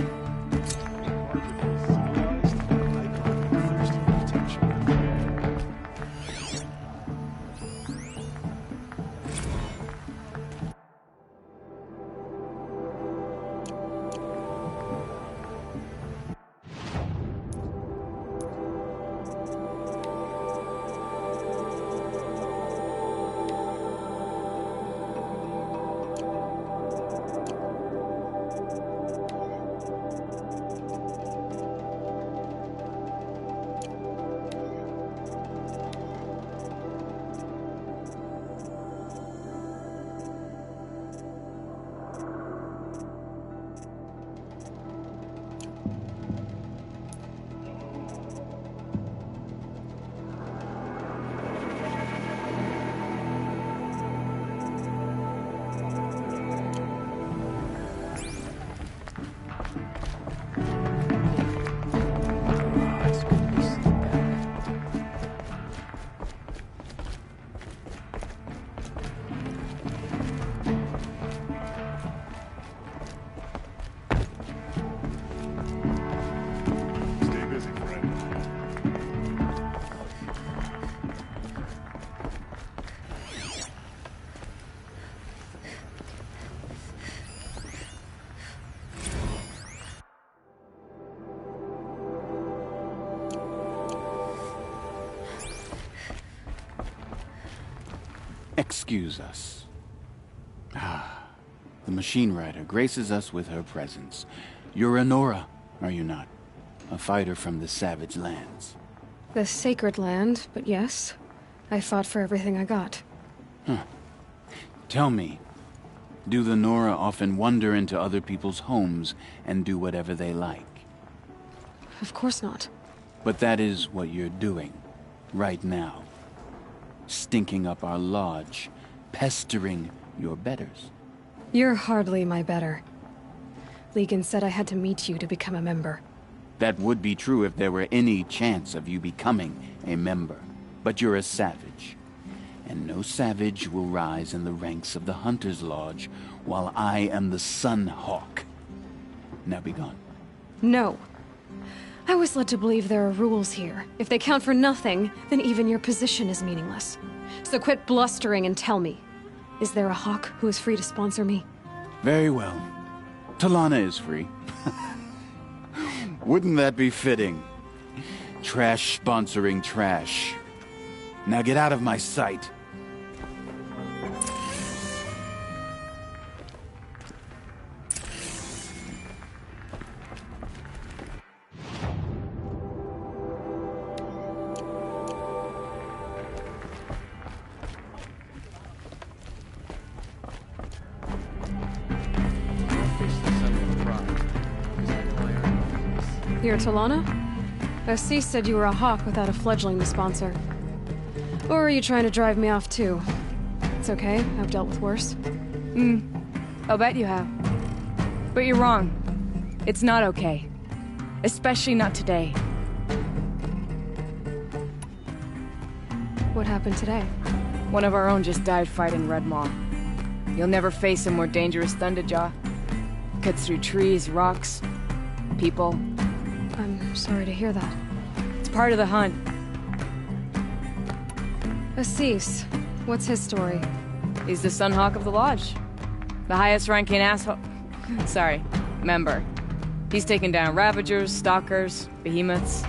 Excuse us. The machine rider graces us with her presence. You're a Nora, are you not? A fighter from the savage lands. The sacred land, but yes. I fought for everything I got. Tell me, do the Nora often wander into other people's homes and do whatever they like? Of course not. But that is what you're doing, right now. Stinking up our lodge, pestering your betters. You're hardly my better. Legan said I had to meet you to become a member. That would be true if there were any chance of you becoming a member. But you're a savage. And no savage will rise in the ranks of the Hunter's Lodge while I am the Sun Hawk. Now be gone. No. I was led to believe there are rules here. If they count for nothing, then even your position is meaningless. So quit blustering and tell me. Is there a Hawk who is free to sponsor me? Very well. Talana is free. Wouldn't that be fitting? Trash sponsoring trash. Now get out of my sight. You're Talana? Assis said you were a Hawk without a fledgling to sponsor. Or are you trying to drive me off too? It's okay, I've dealt with worse. I'll bet you have. But you're wrong. It's not okay. Especially not today. What happened today? One of our own just died fighting Red Maw. You'll never face a more dangerous Thunderjaw. Cuts through trees, rocks, people. I'm sorry to hear that. It's part of the hunt. Assis, what's his story? He's the Sunhawk of the Lodge. The highest ranking asshole... Sorry, member. He's taken down Ravagers, Stalkers, Behemoths.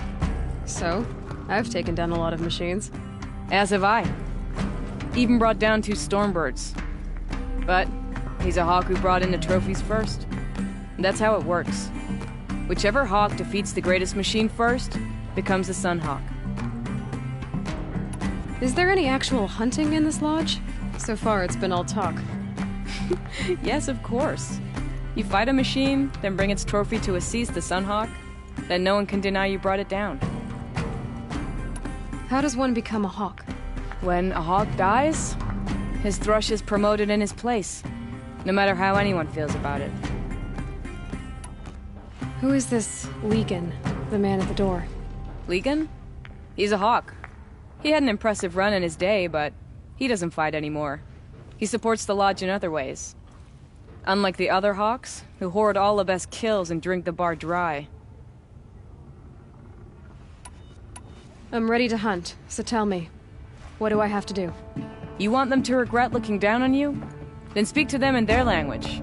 So? I've taken down a lot of machines. As have I. Even brought down 2 Stormbirds. But he's a Hawk who brought in the trophies first. That's how it works. Whichever Hawk defeats the greatest machine first, becomes a Sunhawk. Is there any actual hunting in this lodge? So far, it's been all talk. Yes, of course. You fight a machine, then bring its trophy to Assis the Sunhawk, then no one can deny you brought it down. How does one become a Hawk? When a Hawk dies, his thrush is promoted in his place, no matter how anyone feels about it. Who is this Legan, the man at the door? Legan? He's a Hawk. He had an impressive run in his day, but he doesn't fight anymore. He supports the Lodge in other ways. Unlike the other Hawks, who hoard all the best kills and drink the bar dry. I'm ready to hunt, so tell me. What do I have to do? You want them to regret looking down on you? Then speak to them in their language.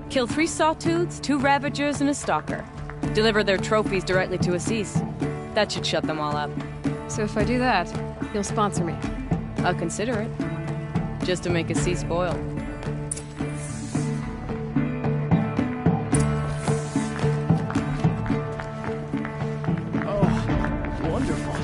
Kill 3 Sawtooths, 2 Ravagers, and a Stalker. Deliver their trophies directly to Assis. That should shut them all up. So if I do that, you'll sponsor me? I'll consider it. Just to make Assis spoil. Oh, wonderful.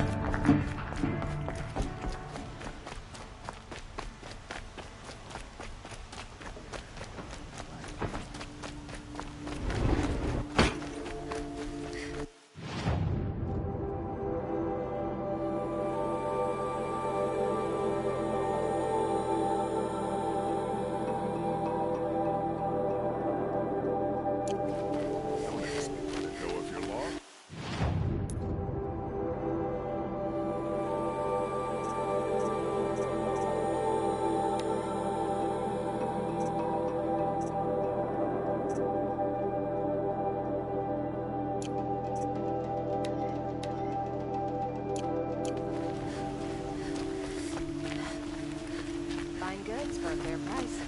Goods for a fair price.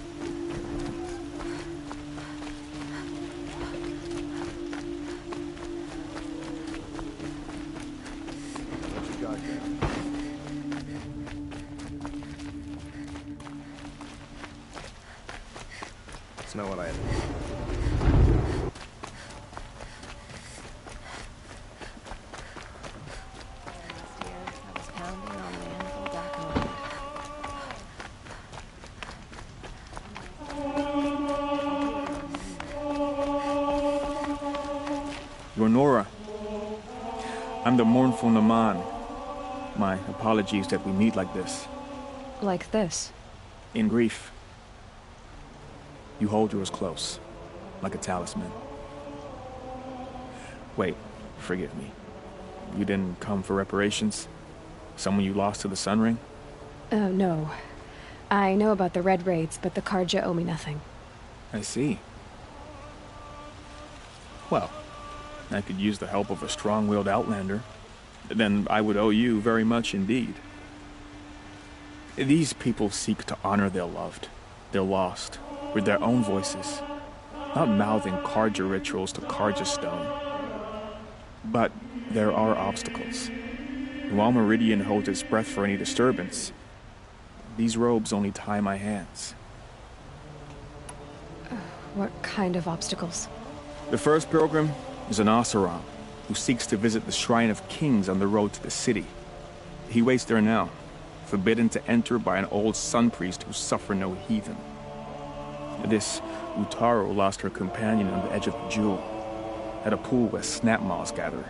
What you got there? It's not what I had. You're Nora. I'm the mournful Naman. My apologies that we meet like this. Like this? In grief. You hold yours close, like a talisman. Wait, forgive me. You didn't come for reparations? Someone you lost to the Sun Ring? Oh, no. I know about the Red Raids, but the Karja owe me nothing. I see. Well, I could use the help of a strong-willed outlander. Then I would owe you very much indeed. These people seek to honor their loved, their lost, with their own voices, not mouthing Karja rituals to Karja stone. But there are obstacles. While Meridian holds its breath for any disturbance, these robes only tie my hands. What kind of obstacles? The first pilgrim is an Oseram, who seeks to visit the Shrine of Kings on the road to the city. He waits there now, forbidden to enter by an old sun priest who suffered no heathen. This Utaru lost her companion on the edge of the jewel, at a pool where snap moths gather.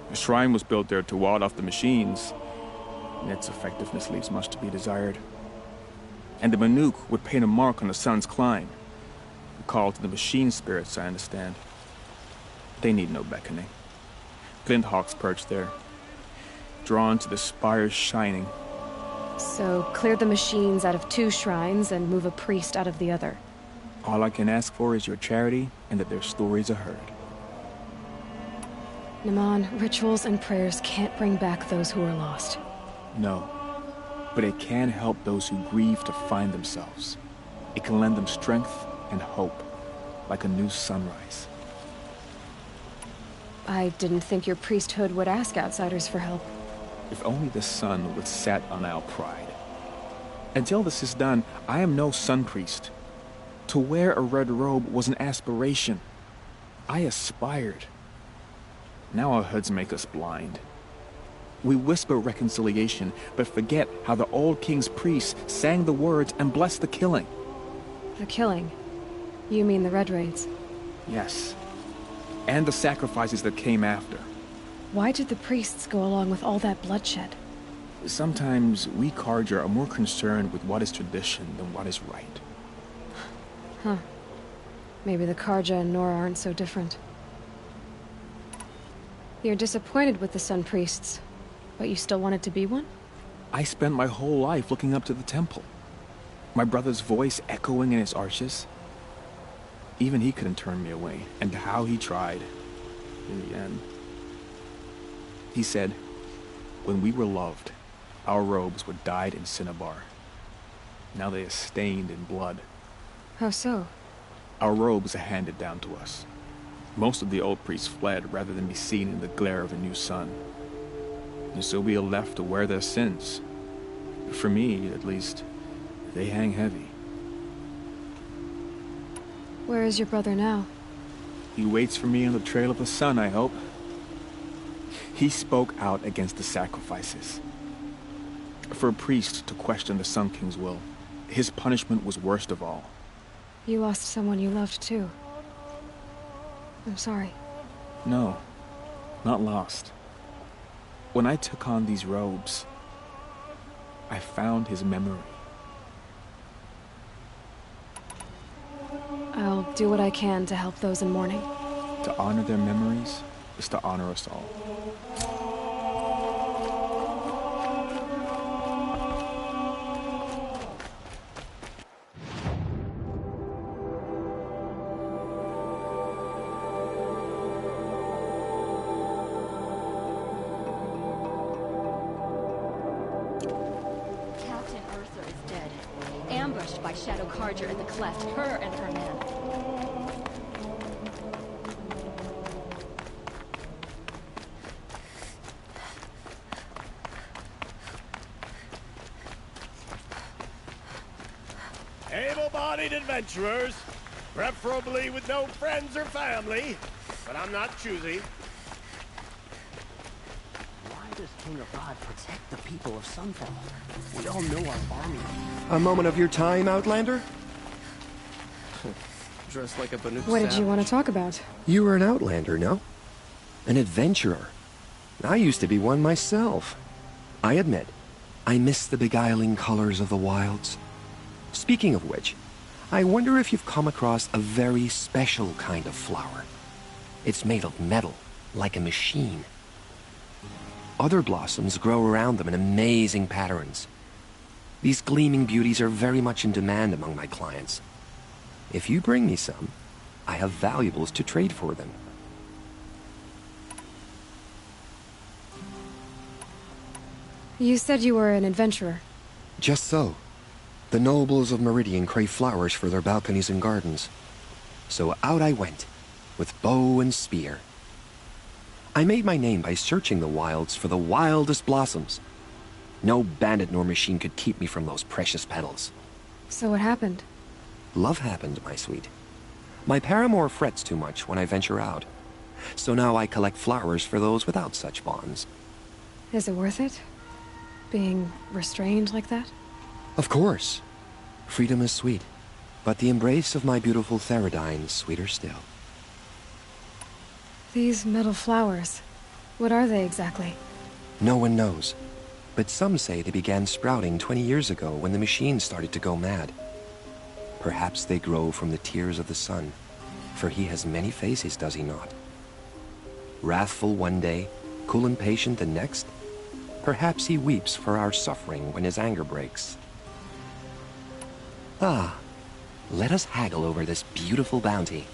The shrine was built there to ward off the machines, and its effectiveness leaves much to be desired. And the Manuk would paint a mark on the sun's climb, a call to the machine spirits, I understand. They need no beckoning. Glint hawks perch there, drawn to the spires shining. So clear the machines out of 2 shrines and move a priest out of the other. All I can ask for is your charity and that their stories are heard. Naman, rituals and prayers can't bring back those who are lost. No, but it can help those who grieve to find themselves. It can lend them strength and hope, like a new sunrise. I didn't think your priesthood would ask outsiders for help. If only the sun would set on our pride. Until this is done, I am no sun priest. To wear a red robe was an aspiration. I aspired. Now our hoods make us blind. We whisper reconciliation, but forget how the old king's priests sang the words and blessed the killing. The killing? You mean the Red Raids? Yes. And the sacrifices that came after. Why did the priests go along with all that bloodshed? Sometimes we Karja are more concerned with what is tradition than what is right. Huh. Maybe the Karja and Nora aren't so different. You're disappointed with the Sun Priests, but you still wanted to be one? I spent my whole life looking up to the temple. My brother's voice echoing in its arches. Even he couldn't turn me away, and how he tried. In the end. He said, when we were loved, our robes were dyed in cinnabar. Now they are stained in blood. How so? Our robes are handed down to us. Most of the old priests fled rather than be seen in the glare of a new sun. And so we are left to wear their sins. For me, at least, they hang heavy. Where is your brother now? He waits for me on the trail of the sun, I hope. He spoke out against the sacrifices. For a priest to question the Sun King's will, his punishment was worst of all. You lost someone you loved too. I'm sorry. No, not lost. When I took on these robes, I found his memory. I'll do what I can to help those in mourning. To honor their memories is to honor us all. Ambushed by Shadow Karja at the cleft, her and her men. Able-bodied adventurers, preferably with no friends or family, but I'm not choosy. Why does King Abad protect the people of Sunfall? We all know our army. A moment of your time, Outlander? Dressed like a Banuk What did you want to talk about? You were an Outlander, no? An adventurer. I used to be one myself. I admit, I miss the beguiling colors of the wilds. Speaking of which, I wonder if you've come across a very special kind of flower. It's made of metal, like a machine. Other blossoms grow around them in amazing patterns. These gleaming beauties are very much in demand among my clients. If you bring me some, I have valuables to trade for them. You said you were an adventurer. Just so. The nobles of Meridian crave flowers for their balconies and gardens. So out I went, with bow and spear. I made my name by searching the wilds for the wildest blossoms. No bandit nor machine could keep me from those precious petals. So what happened? Love happened, my sweet. My paramour frets too much when I venture out. So now I collect flowers for those without such bonds. Is it worth it? Being restrained like that? Of course. Freedom is sweet, but the embrace of my beautiful Theridine is sweeter still. These metal flowers, what are they exactly? No one knows, but some say they began sprouting 20 years ago when the machines started to go mad. Perhaps they grow from the tears of the sun, for he has many faces, does he not? Wrathful one day, cool and patient the next. Perhaps he weeps for our suffering when his anger breaks. Ah, let us haggle over this beautiful bounty.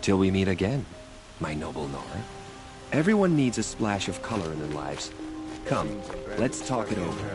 Till we meet again, my noble Nora. Everyone needs a splash of color in their lives. Come, let's talk it over.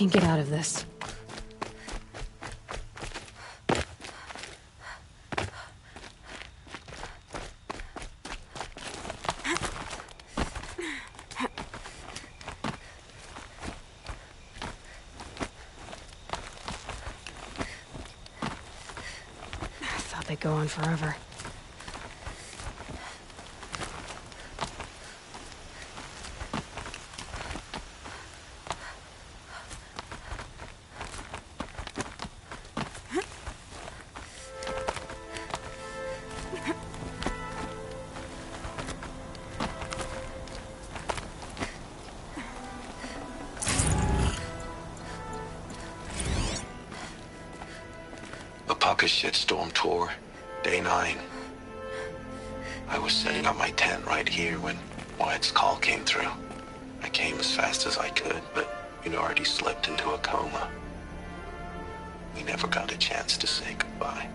can get out of this. I thought they'd go on forever. Apaka's shitstorm tour, day 9. I was setting up my tent right here when Wyatt's call came through. I came as fast as I could, but you'd already slipped into a coma. We never got a chance to say goodbye.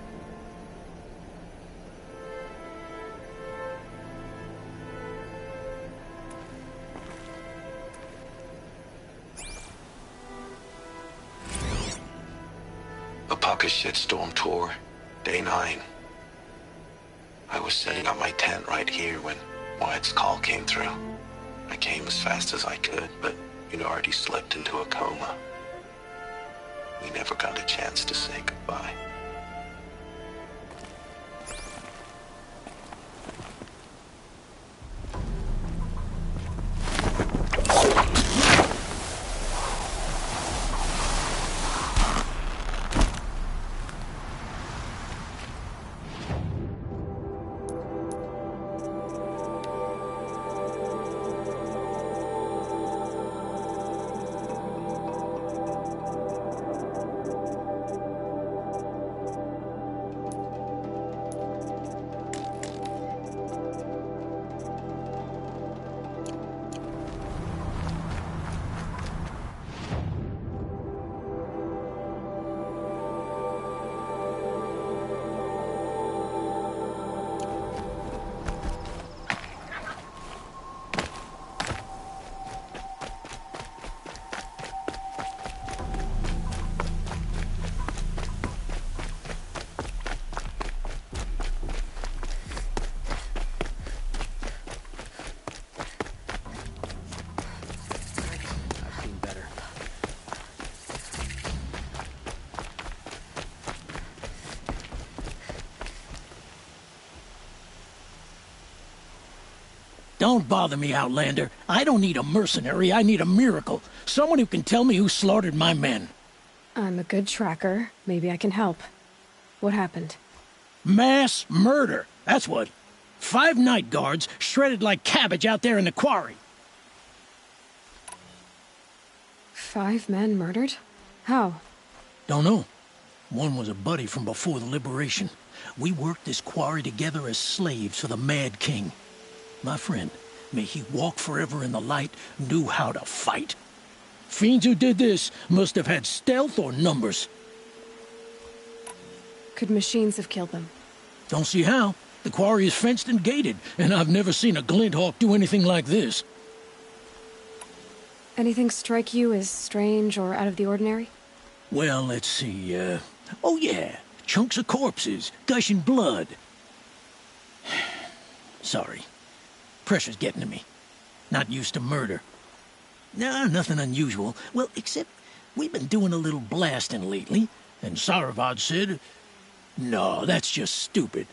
Apaka's shitstorm tour, day 9. I was setting up my tent right here when Wyatt's call came through. I came as fast as I could, but you'd already slipped into a coma. We never got a chance to say goodbye. Don't bother me, Outlander. I don't need a mercenary, I need a miracle. Someone who can tell me who slaughtered my men. I'm a good tracker. Maybe I can help. What happened? Mass murder, that's what. 5 night guards shredded like cabbage out there in the quarry. 5 men murdered? How? Don't know. One was a buddy from before the liberation. We worked this quarry together as slaves for the Mad King. My friend, may he walk forever in the light, knew how to fight. Fiends who did this must have had stealth or numbers. Could machines have killed them? Don't see how. The quarry is fenced and gated, and I've never seen a Glinthawk do anything like this. Anything strike you as strange or out of the ordinary? Well, let's see, oh yeah, chunks of corpses, gushing blood. Sorry. Pressure's getting to me. Not used to murder. No, nothing unusual. Well, except we've been doing a little blasting lately, and Saravad said, no, that's just stupid.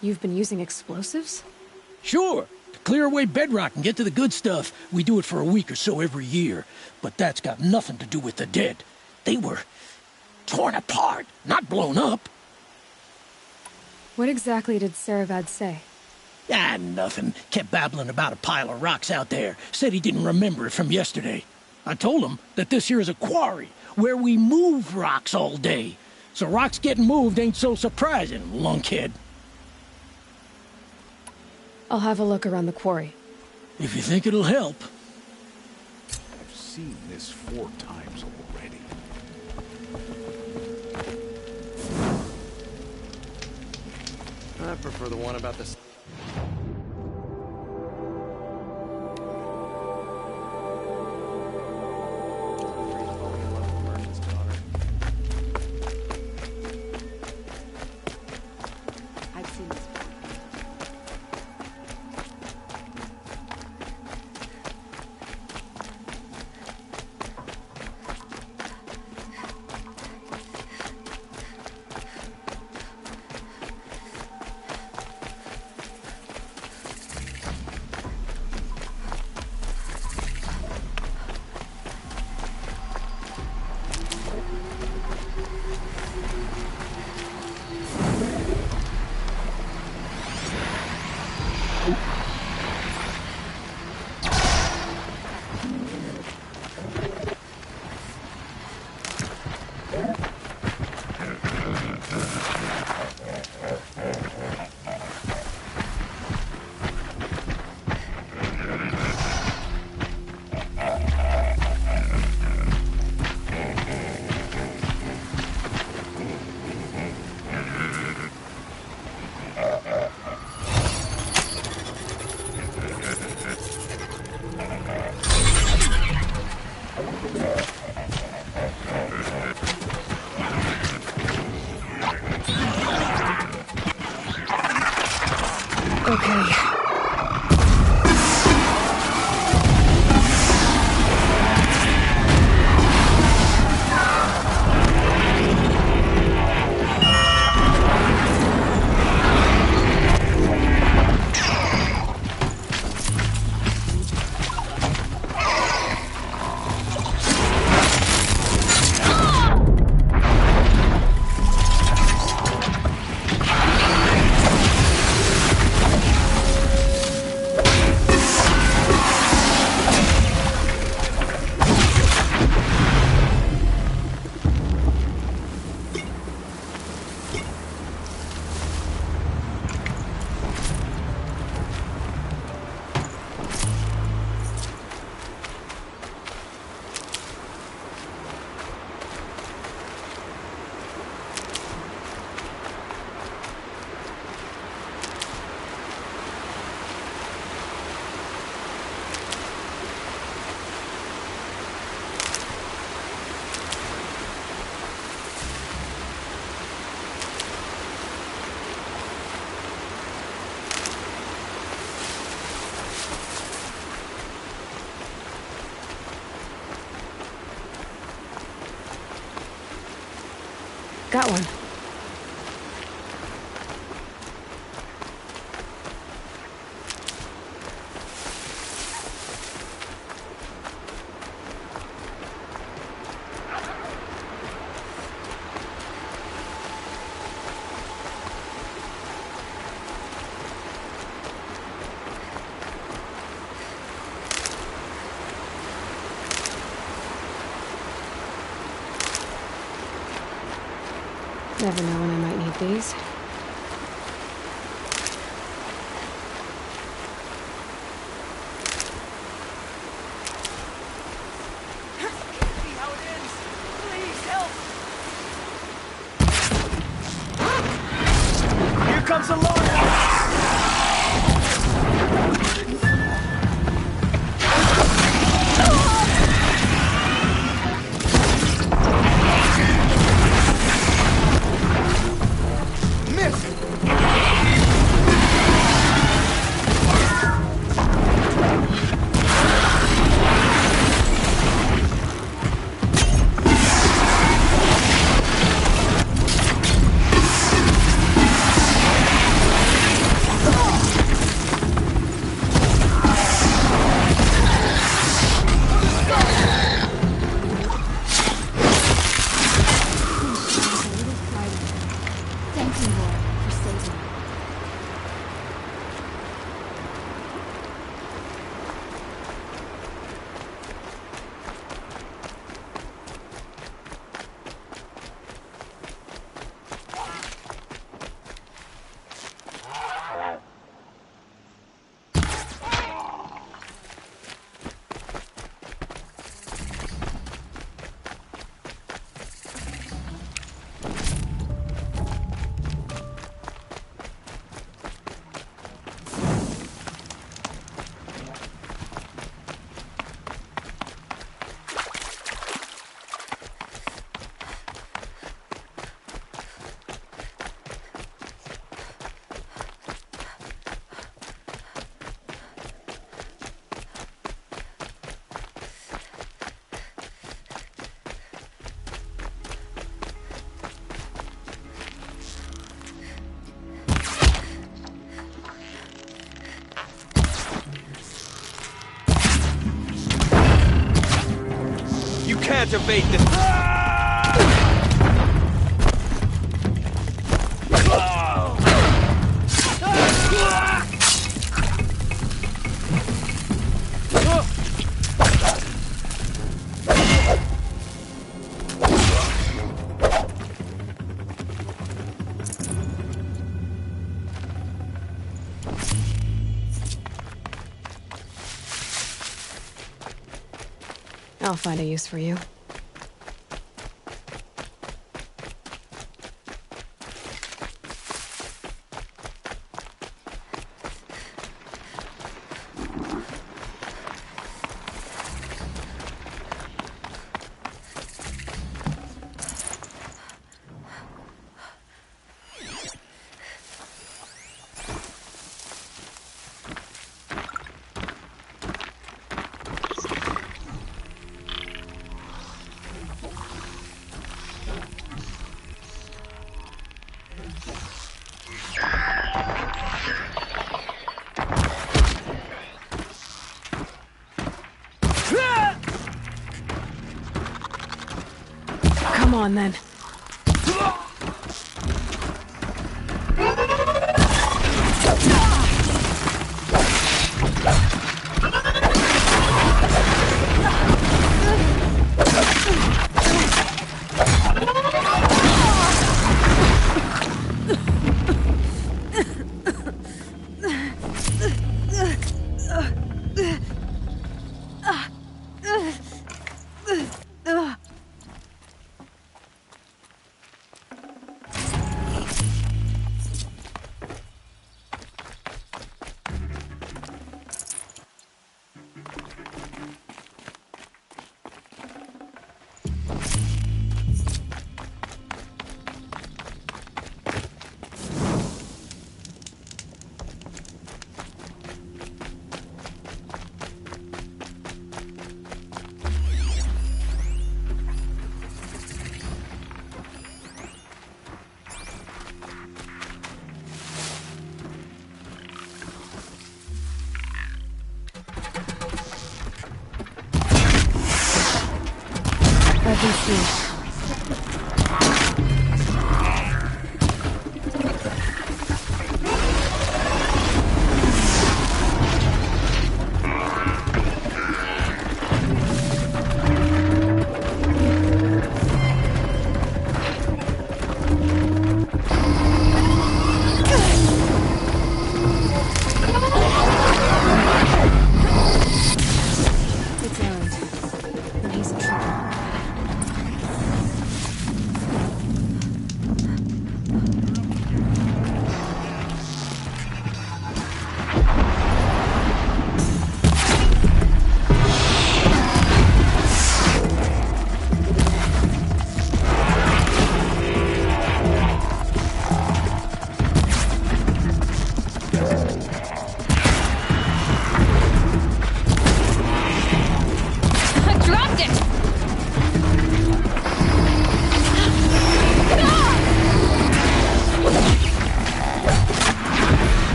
You've been using explosives? Sure. To clear away bedrock and get to the good stuff, we do it for a week or so every year. But that's got nothing to do with the dead. They were torn apart, not blown up. What exactly did Saravad say? Ah, nothing. Kept babbling about a pile of rocks out there. Said he didn't remember it from yesterday. I told him that this here is a quarry, where we move rocks all day. So rocks getting moved ain't so surprising, lunkhead. I'll have a look around the quarry. If you think it'll help. I've seen this 4 times already. I prefer the one about the... Okay. Got one. Never know when I might need these. Here comes a load. Can't evade this. I'll find a use for you. Come on, then. I can see. It's Erend, and he's in trouble.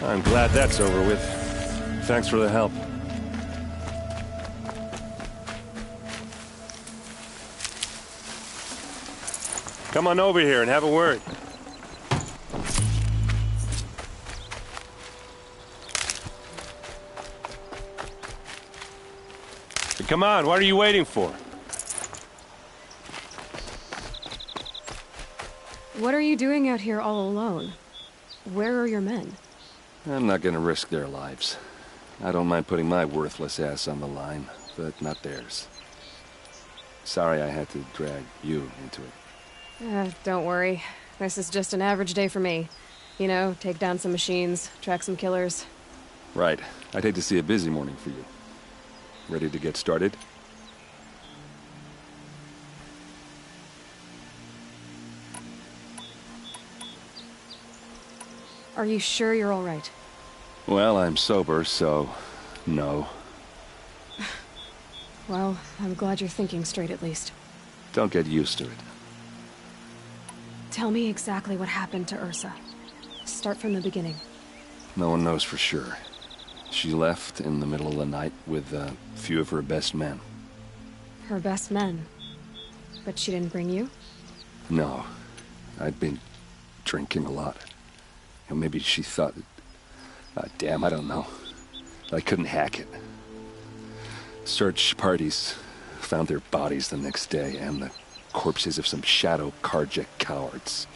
I'm glad that's over with. Thanks for the help. Come on over here and have a word. Come on, what are you waiting for? What are you doing out here all alone? Where are your men? I'm not gonna risk their lives. I don't mind putting my worthless ass on the line, but not theirs. Sorry I had to drag you into it. Don't worry. This is just an average day for me. You know, take down some machines, track some killers. Right. I'd hate to see a busy morning for you. Ready to get started? Are you sure you're all right? Well, I'm sober, so no. Well, I'm glad you're thinking straight at least. Don't get used to it. Tell me exactly what happened to Ursa. Start from the beginning. No one knows for sure. She left in the middle of the night with a few of her best men. Her best men? But she didn't bring you? No. I'd been drinking a lot. And maybe she thought... damn, I don't know. I couldn't hack it. Search parties found their bodies the next day, and the corpses of some Shadow Karja cowards.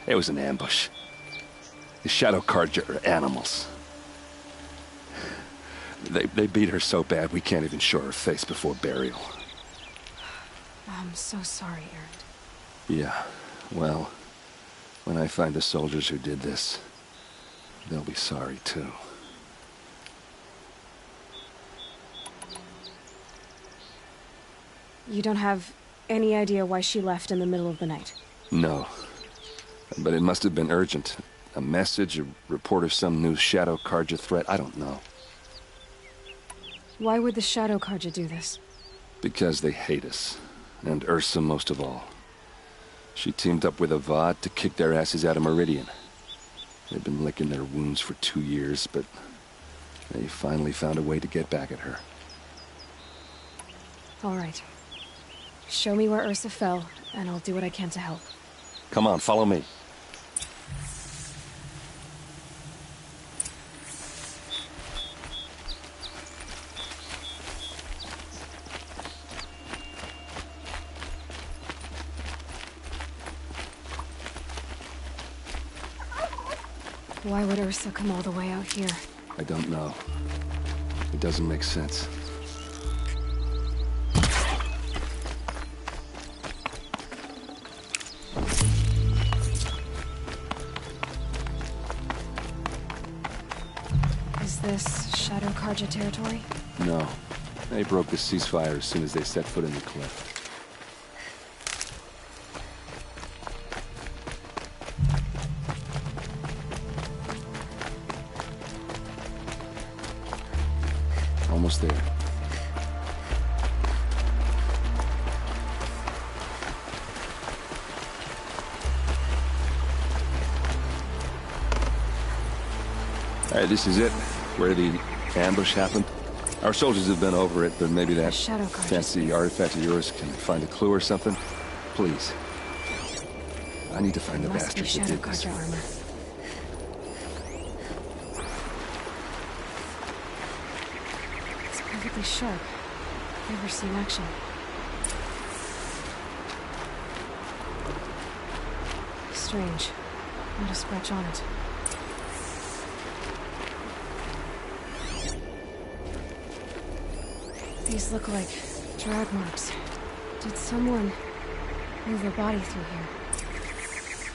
It was an ambush. The Shadow Karja are animals. They beat her so bad we can't even show her face before burial. I'm so sorry, Erend. Yeah, well, when I find the soldiers who did this, They'll be sorry, too. You don't have any idea why she left in the middle of the night? No. But it must have been urgent. A message, a report of some new Shadow Karja threat, I don't know. Why would the Shadow Karja do this? Because they hate us. And Ursa most of all. She teamed up with Avad to kick their asses out of Meridian. They've been licking their wounds for 2 years, but they finally found a way to get back at her. All right. Show me where Ursa fell, and I'll do what I can to help. Come on, follow me. Why would Ursa come all the way out here? I don't know. It doesn't make sense. Is this Shadow Karja territory? No. They broke the ceasefire as soon as they set foot in the cliff. Almost there. Alright, this is it. Where the ambush happened. Our soldiers have been over it, but maybe that fancy artifact of yours can find a clue or something. Please. I need to find the bastards that did this. Armor. It's perfectly sharp. Never seen action. Strange. Not a scratch on it. These look like drag marks. Did someone move a body through here?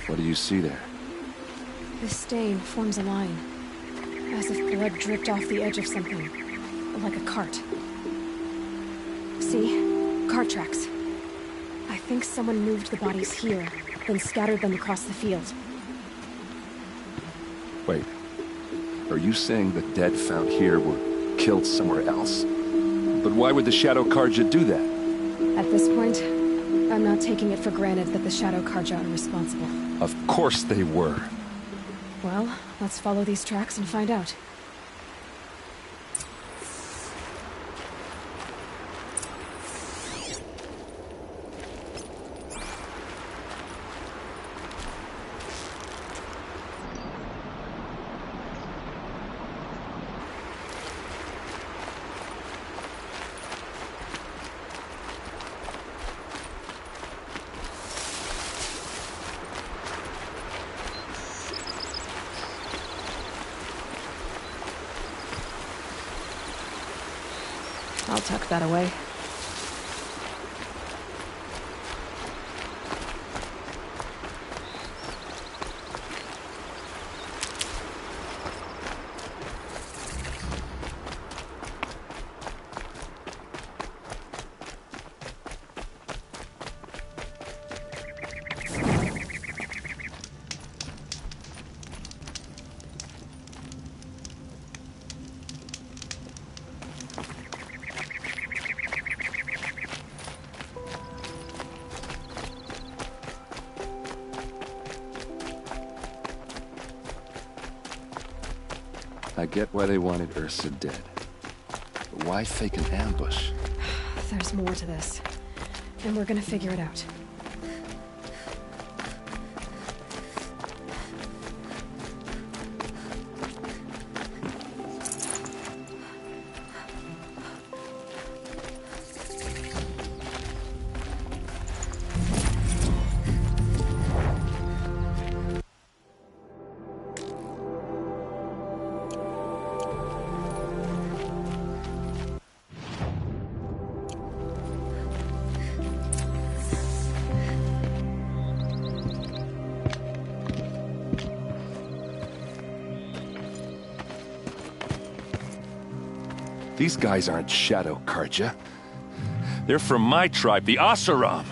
What do you see there? This stain forms a line, as if blood dripped off the edge of something, like a cart. See? Cart tracks. I think someone moved the bodies here, then scattered them across the field. Wait. Are you saying the dead found here were killed somewhere else? But why would the Shadow Karja do that? At this point, I'm not taking it for granted that the Shadow Karja are responsible. Of course they were. Well, let's follow these tracks and find out. I'll tuck that away. I get why they wanted Ursa dead. But why fake an ambush? There's more to this, and we're gonna figure it out. These guys aren't Shadow Karja. They're from my tribe, the Oseram.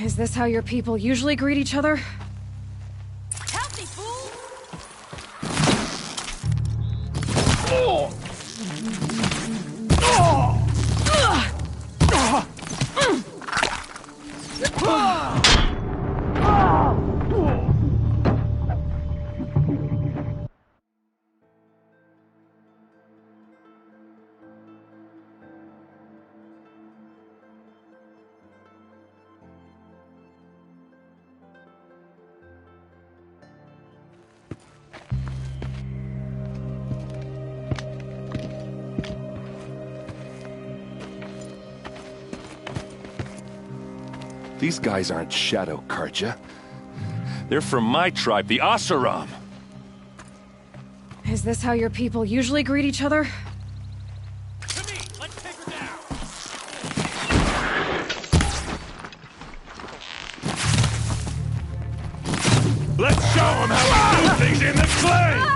Is this how your people usually greet each other? Help me, fool! Oh! These guys aren't Shadow Karja. They're from my tribe, the Oseram. Is this how your people usually greet each other? Let's show them how we do things in the clay!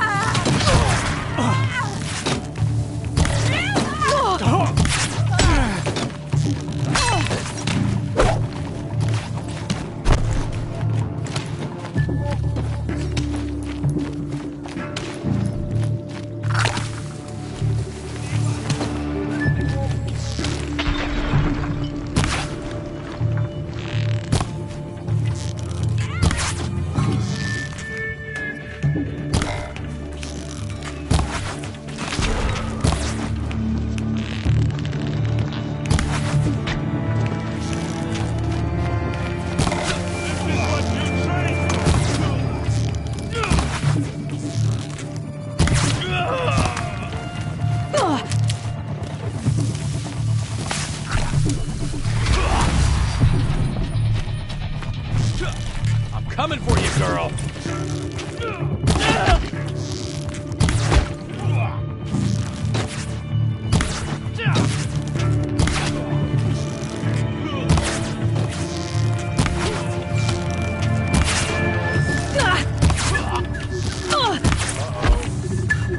Coming for you, girl!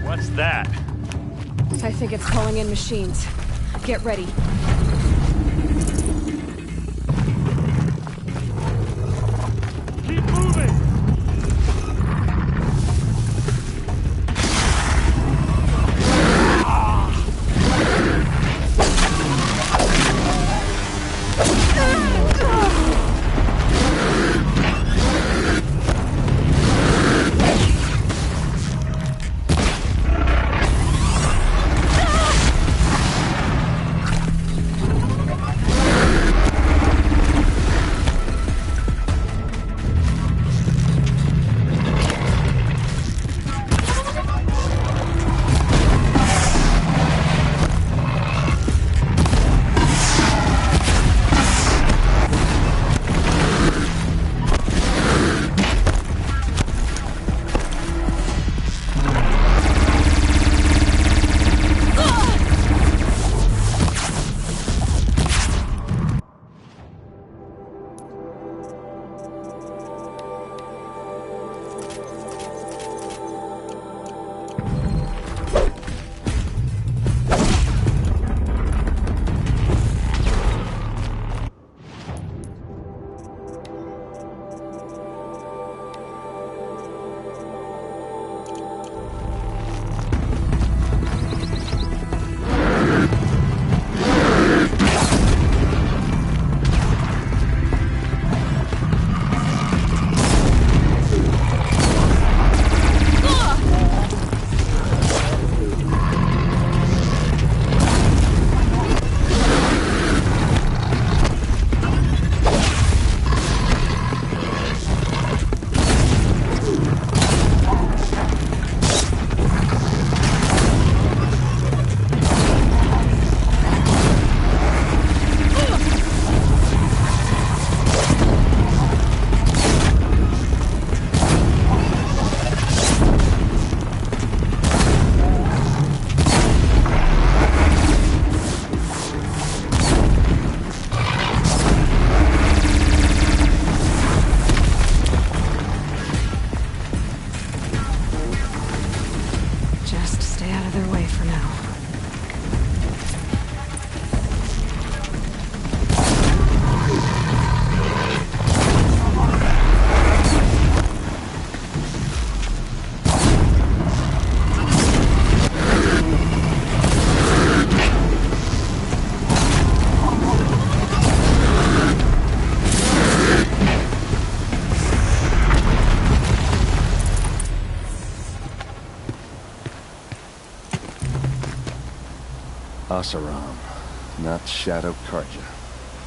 What's that? I think it's calling in machines. Get ready. Asaram, not Shadow Karja.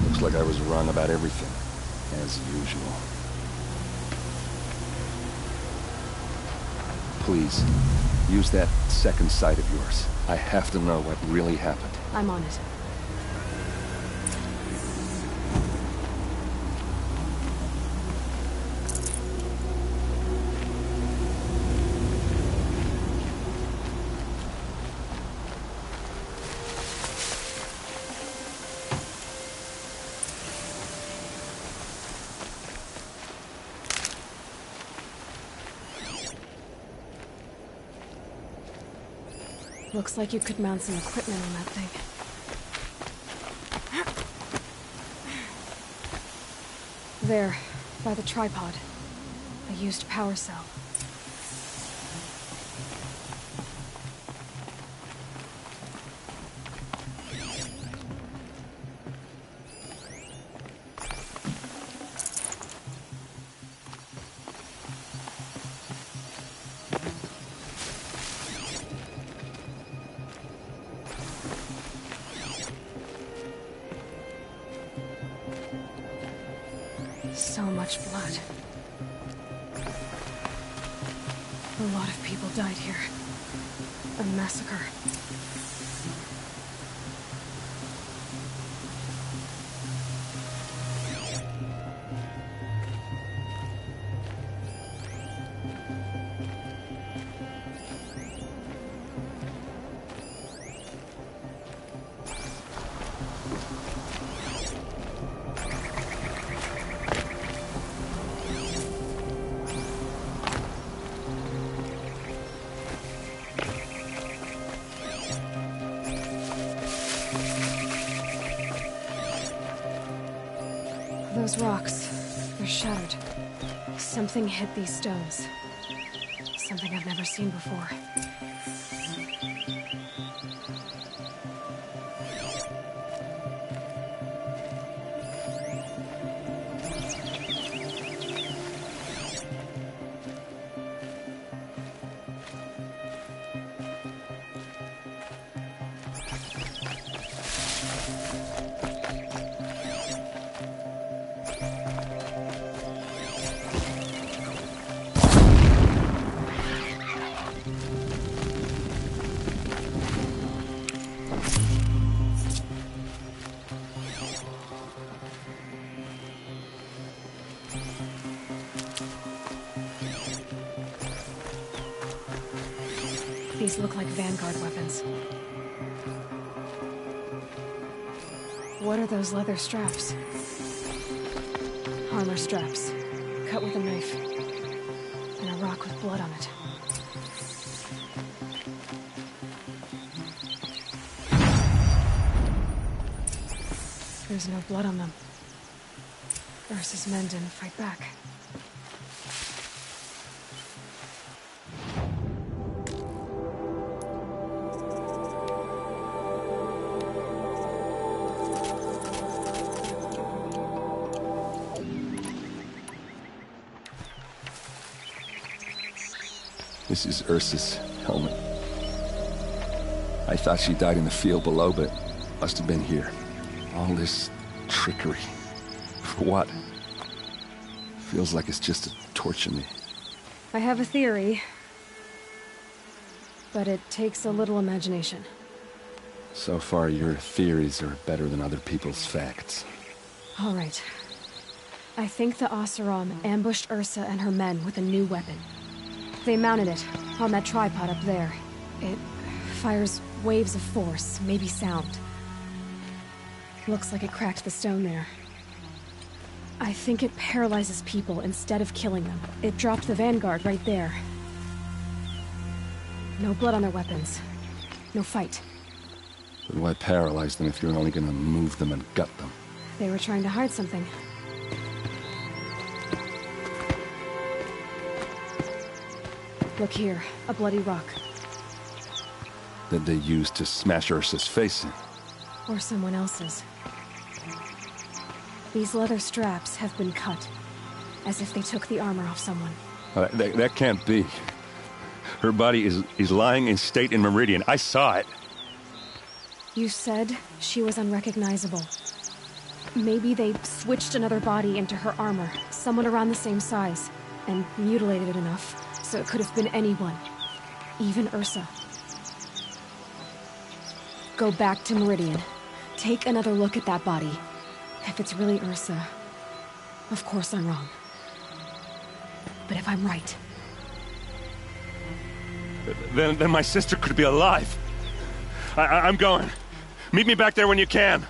Looks like I was wrong about everything, as usual. Please, use that second sight of yours. I have to know what really happened. I'm on it. Looks like you could mount some equipment on that thing. There, by the tripod. A used power cell. So much blood. A lot of people died here. A massacre. Those rocks, they're shattered. Something hit these stones. Something I've never seen before. These look like Vanguard weapons. What are those leather straps? Armor straps, cut with a knife, and a rock with blood on it. There's no blood on them. Ursa's men didn't fight back. This is Ursa's helmet. I thought she died in the field below, but must have been here. All this trickery. For what? Feels like it's just to torture me. I have a theory, but it takes a little imagination. So far, your theories are better than other people's facts. All right. I think the Oseram ambushed Ursa and her men with a new weapon. They mounted it on that tripod up there. It fires waves of force, maybe sound. Looks like it cracked the stone there. I think it paralyzes people instead of killing them. It dropped the Vanguard right there. No blood on their weapons. No fight. But why paralyze them if you're only gonna move them and gut them? They were trying to hide something. Look here, a bloody rock. That they used to smash Ursa's face in. Or someone else's. These leather straps have been cut, as if they took the armor off someone. That can't be. Her body is lying in state in Meridian. I saw it. You said she was unrecognizable. Maybe they switched another body into her armor, someone around the same size, and mutilated it enough so it could have been anyone, even Ursa. Go back to Meridian. Take another look at that body. If it's really Ursa, of course I'm wrong. But if I'm right... Then my sister could be alive. I'm going. Meet me back there when you can.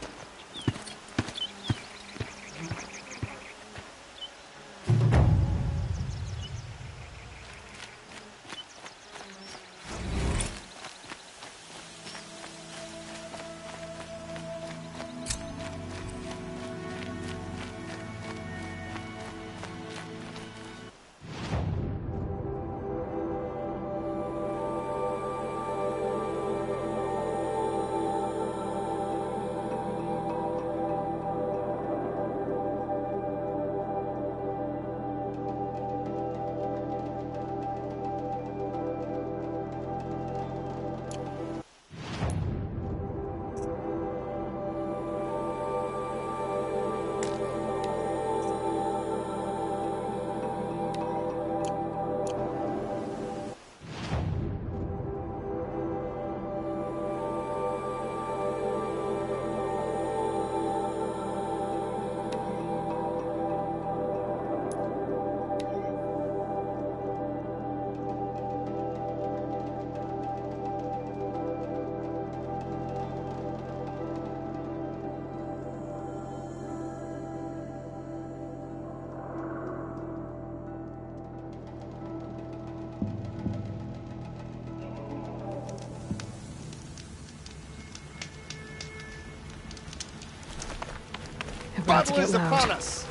Trouble is upon us.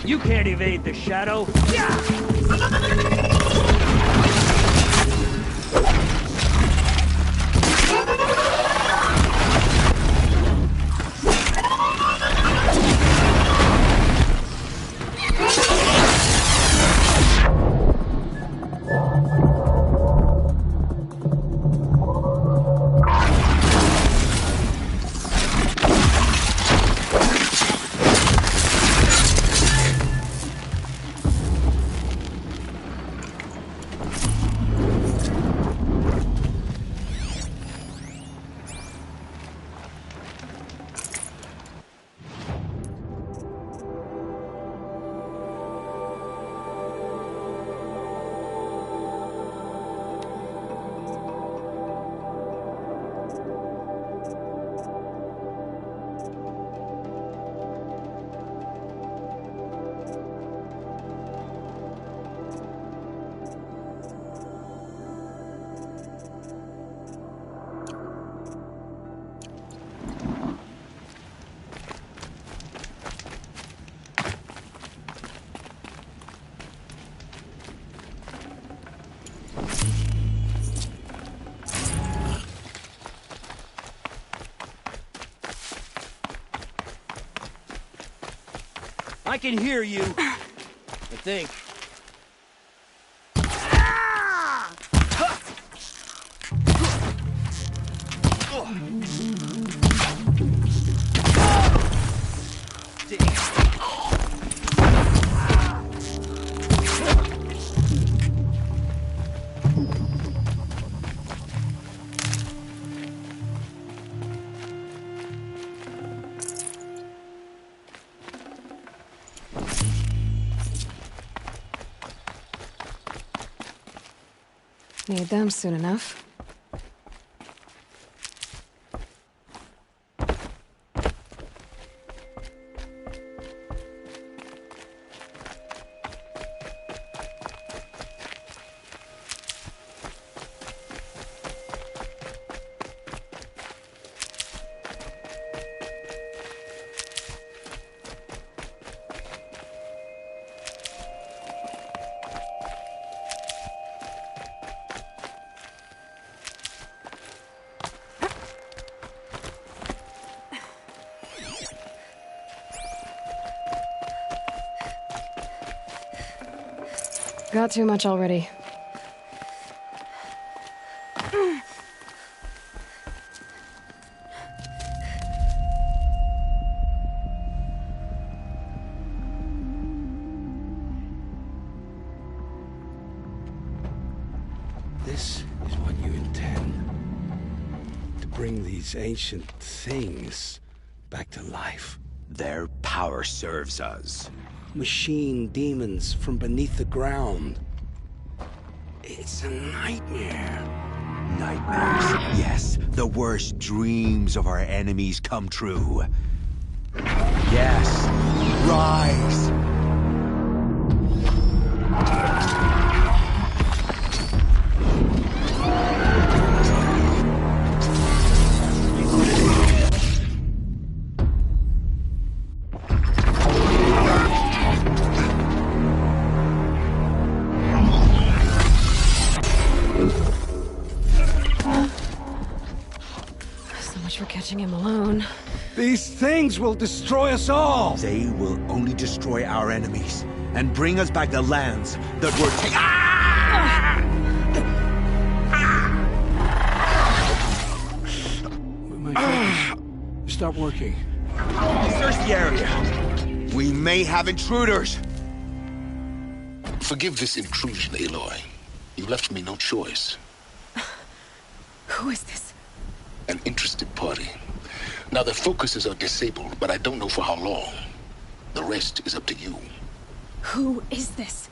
You can't evade the shadow. I can hear you. I think. Need them soon enough. Got too much already. This is what you intend. To bring these ancient things back to life. Their power serves us. Machine demons from beneath the ground. It's a nightmare. Nightmares. Yes, the worst dreams of our enemies come true. Yes, rise! For catching him alone. These things will destroy us all! They will only destroy our enemies and bring us back the lands that were taken. Ah! My focus. Stop working. Search the area. We may have intruders. Forgive this intrusion, Aloy. You left me no choice. Who is this? An interested party. Now, their focuses are disabled, but I don't know for how long. The rest is up to you. Who is this?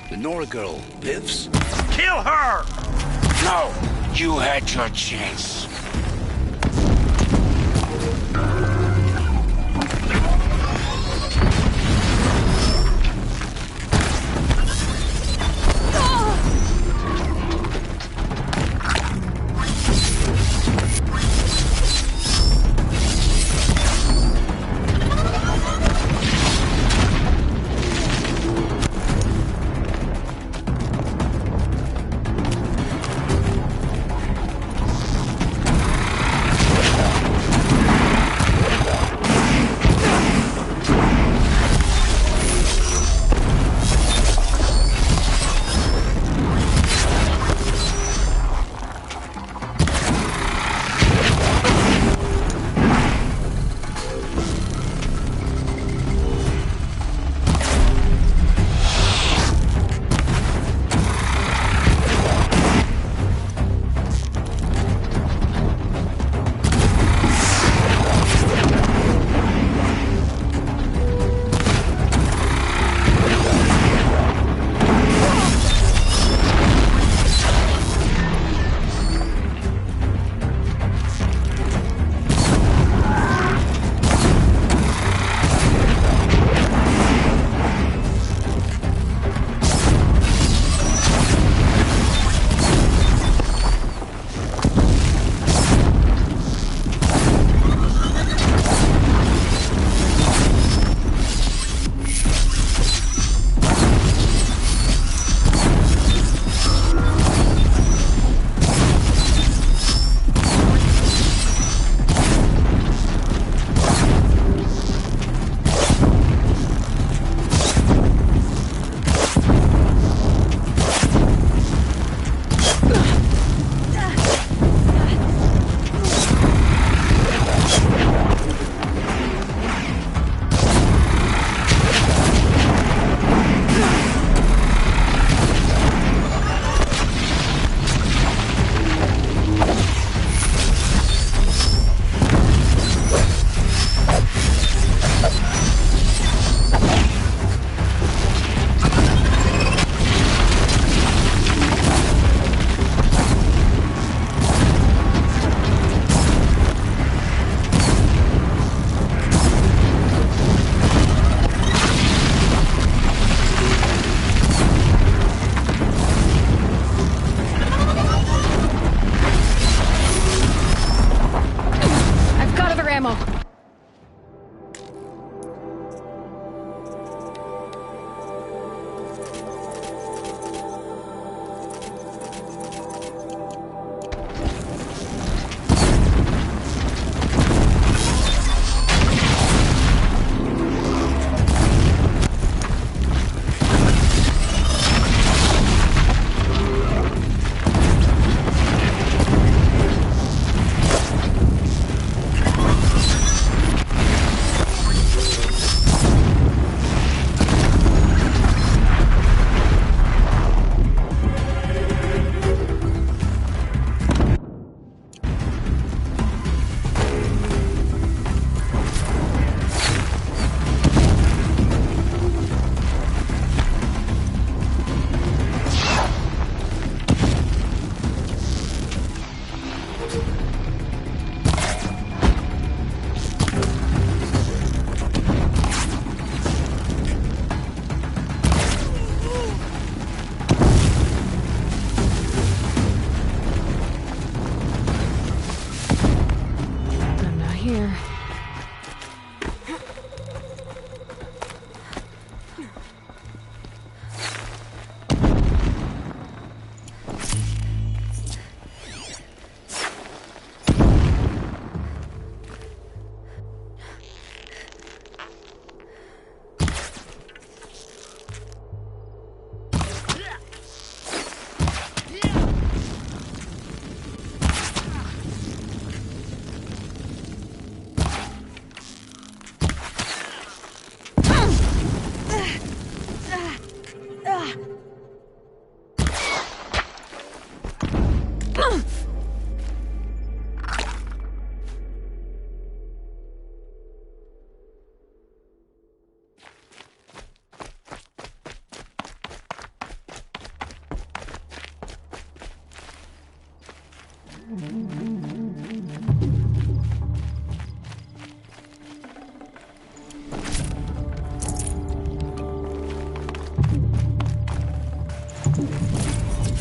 The Nora girl lives? Kill her! No! You had your chance. Oh.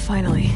Finally.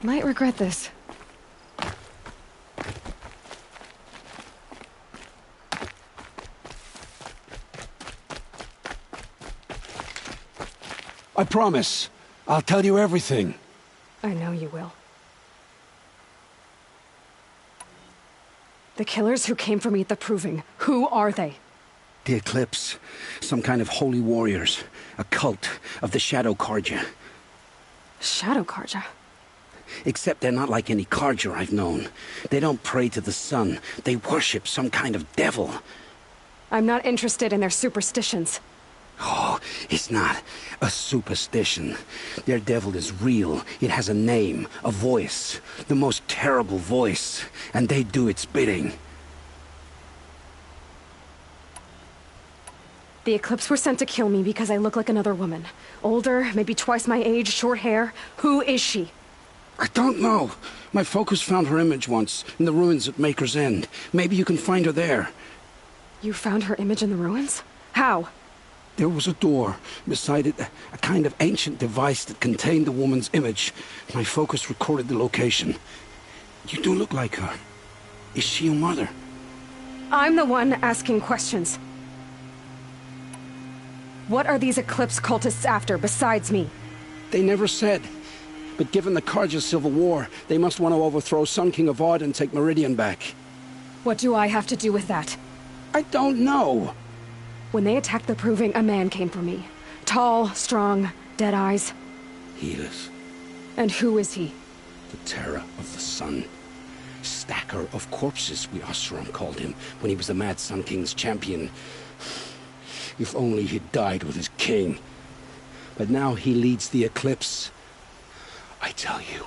Might regret this. I promise. I'll tell you everything. I know you will. The killers who came for me at the Proving, who are they? The Eclipse. Some kind of holy warriors. A cult of the Shadow Carja. Shadow Carja? Except they're not like any Carja I've known. They don't pray to the sun. They worship some kind of devil. I'm not interested in their superstitions. Oh, it's not a superstition. Their devil is real. It has a name, a voice. The most terrible voice. And they do its bidding. The Eclipse were sent to kill me because I look like another woman. Older, maybe twice my age, short hair. Who is she? I don't know. My focus found her image once, in the ruins at Maker's End. Maybe you can find her there. You found her image in the ruins? How? There was a door. Beside it, a kind of ancient device that contained the woman's image. My focus recorded the location. You do look like her. Is she your mother? I'm the one asking questions. What are these Eclipse cultists after, besides me? They never said. But given the Carja civil war, they must want to overthrow Sun King Avad and take Meridian back. What do I have to do with that? I don't know. When they attacked the Proving, a man came for me. Tall, strong, dead eyes. Helis. And who is he? The terror of the sun. Stacker of corpses, we Oseram called him, when he was the Mad Sun King's champion. If only he'd died with his king. But now he leads the Eclipse. I tell you,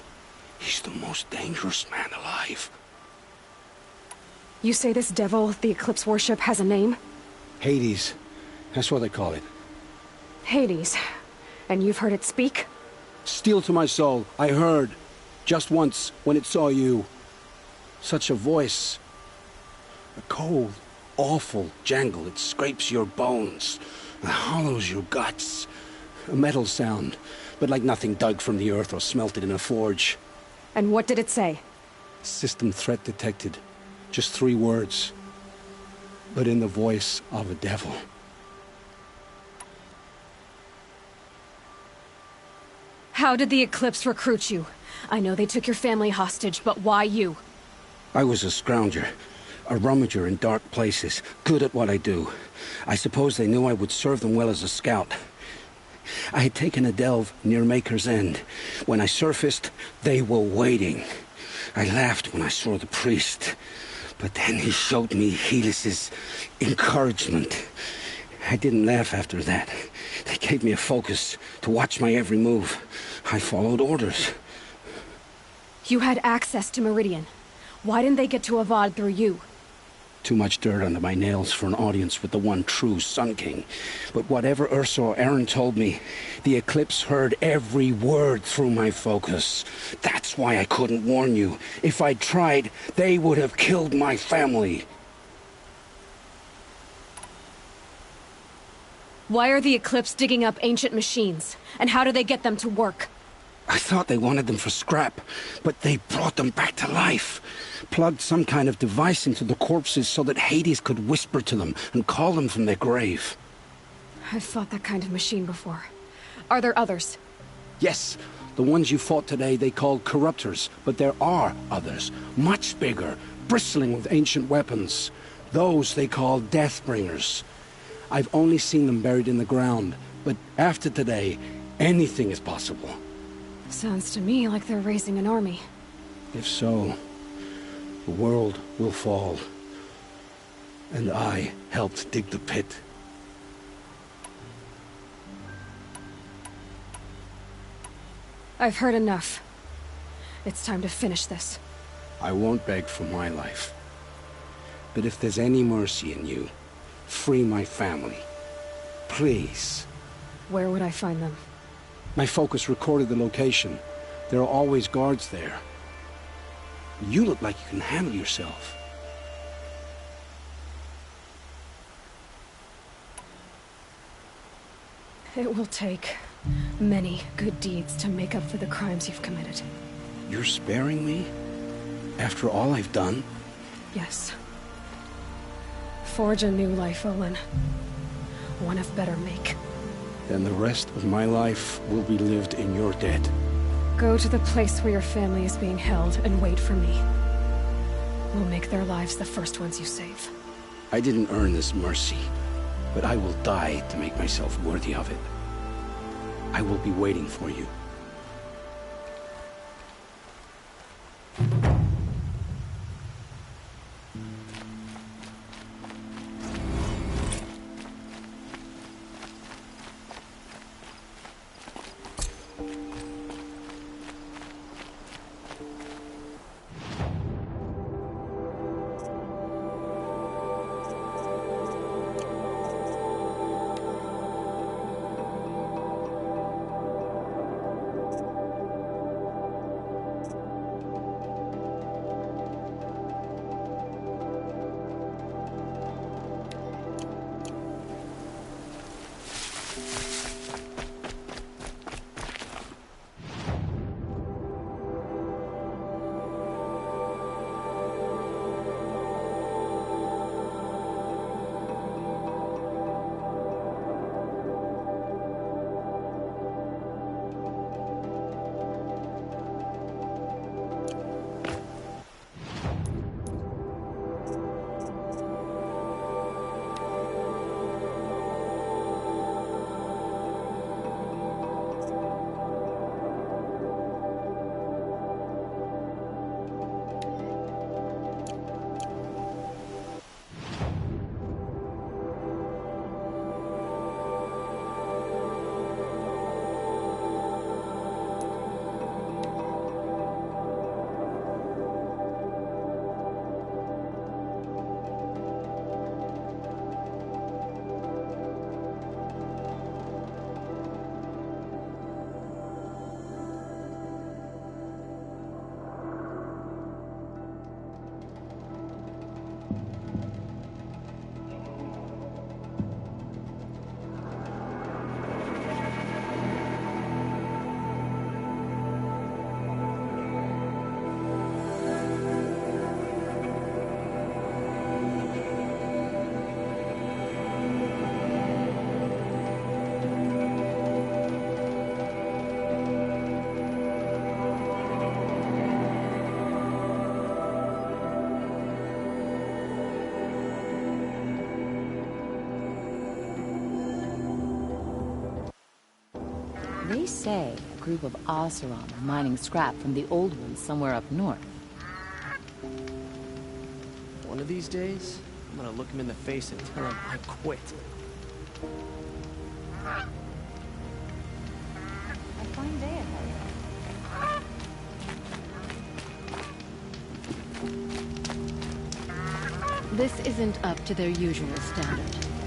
he's the most dangerous man alive. You say this devil, the Eclipse worship, has a name? Hades. That's what they call it. Hades. And you've heard it speak? Steel to my soul, I heard. Just once, when it saw you. Such a voice. A cold, awful jangle. It scrapes your bones. It hollows your guts. A metal sound, but like nothing dug from the earth or smelted in a forge. And what did it say? System threat detected. Just 3 words. But in the voice of a devil. How did the Eclipse recruit you? I know they took your family hostage, but why you? I was a scrounger. A rummager in dark places. Good at what I do. I suppose they knew I would serve them well as a scout. I had taken a delve near Maker's End. When I surfaced, they were waiting. I laughed when I saw the priest. But then he showed me Helis's encouragement. I didn't laugh after that. They gave me a focus to watch my every move. I followed orders. You had access to Meridian. Why didn't they get to Avad through you? Too much dirt under my nails for an audience with the one true Sun King. But whatever Ursa or Aaron told me, the Eclipse heard every word through my focus. That's why I couldn't warn you. If I'd tried, they would have killed my family. Why are the Eclipse digging up ancient machines? And how do they get them to work? I thought they wanted them for scrap, but they brought them back to life. Plugged some kind of device into the corpses so that Hades could whisper to them and call them from their grave. I've fought that kind of machine before. Are there others? Yes, the ones you fought today they called corruptors, but there are others, much bigger, bristling with ancient weapons. Those they call Deathbringers. I've only seen them buried in the ground, but after today, anything is possible. Sounds to me like they're raising an army. If so, the world will fall. And I helped dig the pit. I've heard enough. It's time to finish this. I won't beg for my life. But if there's any mercy in you, free my family. Please. Where would I find them? My focus recorded the location. There are always guards there. You look like you can handle yourself. It will take many good deeds to make up for the crimes you've committed. You're sparing me? After all I've done? Yes. Forge a new life, Olin. One of better make. Then the rest of my life will be lived in your debt. Go to the place where your family is being held and wait for me. We'll make their lives the first ones you save. I didn't earn this mercy, but I will die to make myself worthy of it. I will be waiting for you. say a group of Oseram are mining scrap from the old ones somewhere up north. One of these days, I'm gonna look him in the face and tell him I quit. A fine day ahead. This isn't up to their usual standard.